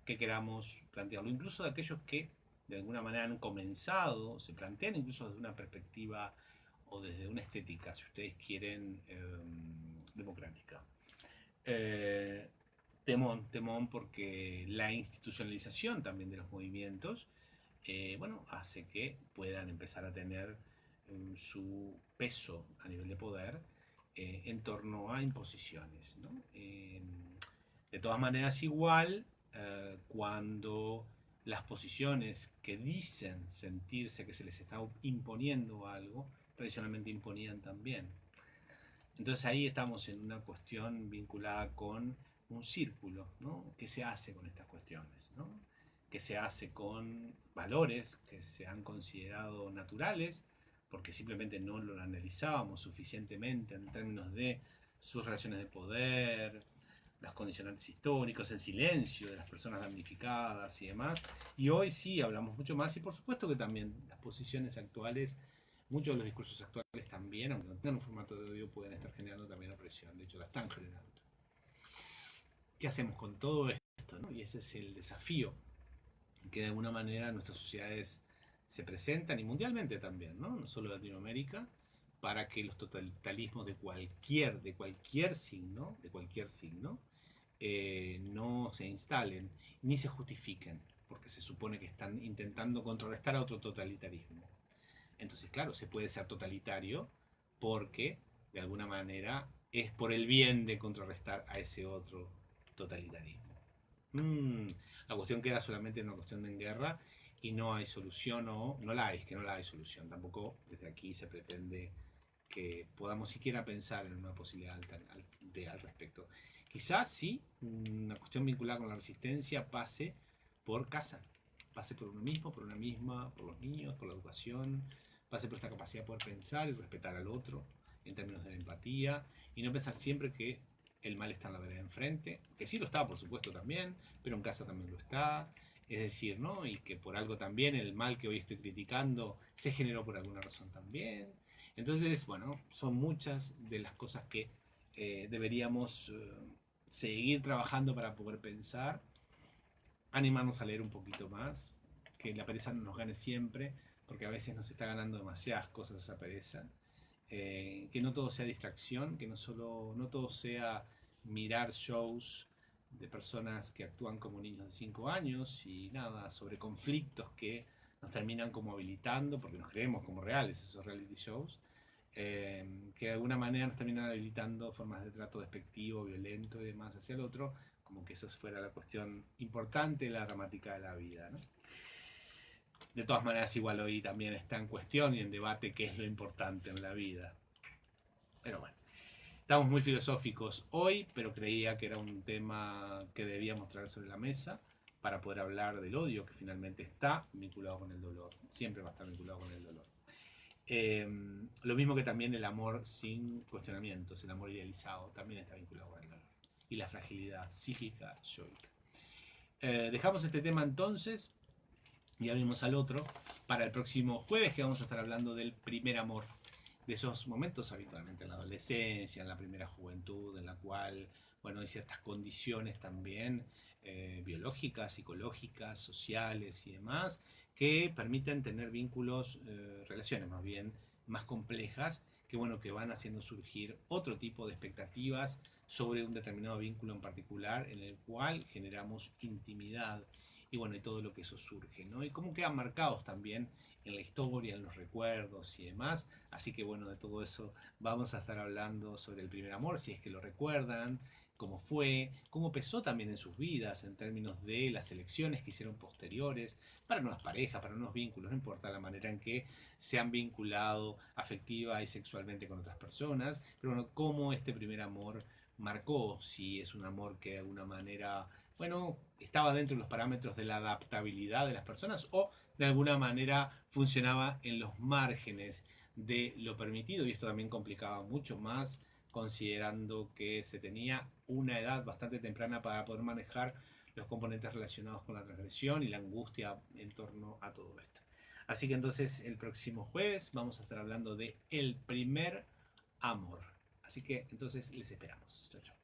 que queramos plantearlo, incluso de aquellos que de alguna manera han comenzado, se plantean incluso desde una perspectiva o desde una estética, si ustedes quieren, democrática. Temón porque la institucionalización también de los movimientos bueno, hace que puedan empezar a tener su peso a nivel de poder en torno a imposiciones, ¿no? De todas maneras, igual, cuando las posiciones que dicen sentirse que se les está imponiendo algo, tradicionalmente imponían también. Entonces ahí estamos en una cuestión vinculada con un círculo, ¿no? ¿Qué se hace con estas cuestiones, ¿no? ¿Qué se hace con valores que se han considerado naturales porque simplemente no lo analizábamos suficientemente en términos de sus relaciones de poder, los condicionantes históricos, el silencio de las personas damnificadas y demás? Y hoy sí hablamos mucho más, y por supuesto que también las posiciones actuales, muchos de los discursos actuales también, aunque no tengan un formato de odio, pueden estar generando también opresión. De hecho, la están generando. ¿Qué hacemos con todo esto, ¿no? Y ese es el desafío que de alguna manera nuestras sociedades se presentan, y mundialmente también, no solo Latinoamérica, para que los totalitarismos de cualquier signo, no se instalen ni se justifiquen, porque se supone que están intentando contrarrestar a otro totalitarismo. Entonces, claro, se puede ser totalitario porque de alguna manera es por el bien de contrarrestar a ese otro totalitarismo. La cuestión queda solamente en una cuestión de guerra y no hay solución, no la hay solución. Tampoco desde aquí se pretende que podamos siquiera pensar en una posibilidad al respecto. Quizás sí, una cuestión vinculada con la resistencia pase por casa, pase por uno mismo, por una misma, por los niños, por la educación, pase por esta capacidad de poder pensar y respetar al otro en términos de la empatía y no pensar siempre que el mal está en la vereda de enfrente, que sí lo está por supuesto también, pero en casa también lo está, es decir, ¿no? Y que por algo también el mal que hoy estoy criticando se generó por alguna razón también. Entonces, bueno, son muchas de las cosas que deberíamos seguir trabajando para poder pensar, animarnos a leer un poquito más, que la pereza no nos gane siempre, porque a veces nos está ganando demasiadas cosas esa pereza, que no todo sea distracción, que no todo sea mirar shows de personas que actúan como niños de 5 años y nada, sobre conflictos que nos terminan como habilitando, porque nos creemos como reales esos reality shows, que de alguna manera nos terminan habilitando formas de trato despectivo, violento y demás hacia el otro, como que eso fuera la cuestión importante, la dramática de la vida, ¿no? De todas maneras, igual hoy también está en cuestión y en debate qué es lo importante en la vida. Pero bueno, estamos muy filosóficos hoy, pero creía que era un tema que debíamos traer sobre la mesa para poder hablar del odio, que finalmente está vinculado con el dolor. Siempre va a estar vinculado con el dolor. Lo mismo que también el amor sin cuestionamientos, el amor idealizado, también está vinculado con el dolor. Y la fragilidad psíquica, yoica. Dejamos este tema entonces y abrimos al otro para el próximo jueves, que vamos a estar hablando del primer amor, de esos momentos habitualmente en la adolescencia, en la primera juventud, en la cual, bueno, hay ciertas condiciones también biológicas, psicológicas, sociales y demás, que permiten tener vínculos, relaciones más bien, más complejas, que bueno, que van haciendo surgir otro tipo de expectativas sobre un determinado vínculo en particular, en el cual generamos intimidad, y bueno, y todo lo que eso surge, ¿no? Y cómo quedan marcados también en la historia, en los recuerdos y demás. Así que bueno, de todo eso vamos a estar hablando sobre el primer amor, si es que lo recuerdan, cómo fue, cómo pesó también en sus vidas en términos de las elecciones que hicieron posteriores, para nuevas parejas, para nuevos vínculos, no importa la manera en que se han vinculado afectiva y sexualmente con otras personas, pero bueno, cómo este primer amor marcó, si es un amor que de alguna manera, bueno, estaba dentro de los parámetros de la adaptabilidad de las personas o de alguna manera funcionaba en los márgenes de lo permitido, y esto también complicaba mucho más considerando que se tenía una edad bastante temprana para poder manejar los componentes relacionados con la transgresión y la angustia en torno a todo esto. Así que entonces el próximo jueves vamos a estar hablando de el primer amor. Así que entonces les esperamos. Chau, chau.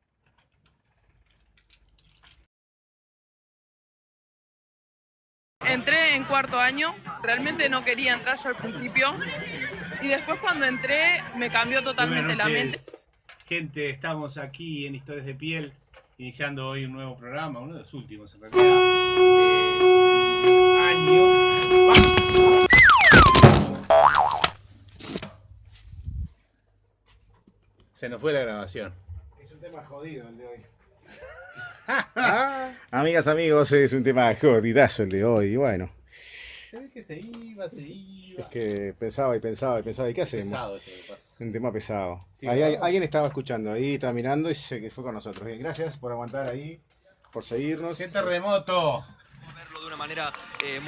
Entré en cuarto año, realmente no quería entrar yo al principio y después cuando entré me cambió totalmente la mente. Gente, estamos aquí en Historias de Piel, iniciando hoy un nuevo programa, uno de los últimos en realidad, de año. Se nos fue la grabación. Es un tema jodido el de hoy. Amigas, amigos, es un tema jodidazo el de hoy, y bueno. Se ve que se iba. Es que pensaba y ¿qué hacemos? Pesado esto que pasa. Un tema pesado. Sí, Alguien estaba escuchando ahí, estaba mirando y se fue con nosotros. Bien, gracias por aguantar ahí, por seguirnos. Gente remoto. Verlo de una manera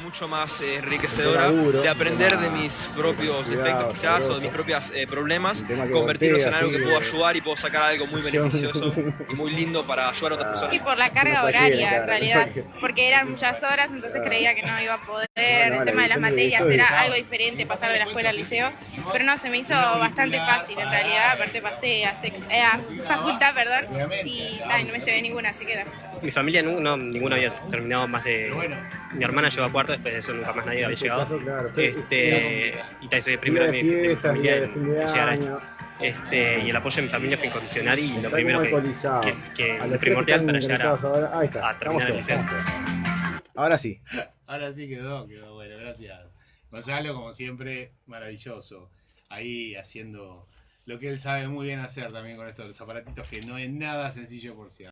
mucho más enriquecedora, de aprender de mis propios defectos quizás, o de mis propios problemas, convertirlos en algo que puedo ayudar y puedo sacar algo muy beneficioso y muy lindo para ayudar a otras personas. Y por la carga horaria, en realidad, porque eran muchas horas, entonces creía que no iba a poder. El tema de las materias era algo diferente, pasar de la escuela al liceo, pero no, se me hizo bastante fácil en realidad. Aparte pasé a facultad, y no me llevé ninguna, así que Mi familia ninguna había terminado más de... Mi hermana llegó a cuarto, después de eso nunca más nadie había llegado. Y soy el primero de mi familia en llegar a esto. Y el apoyo de mi familia fue incondicional y lo primero que lo primordial para llegar a terminar el liceo. Ahora sí. Ahora sí quedó bueno, gracias. Gonzalo, como siempre, maravilloso. Ahí haciendo lo que él sabe muy bien hacer también con estos los aparatitos, que no es nada sencillo por cierto.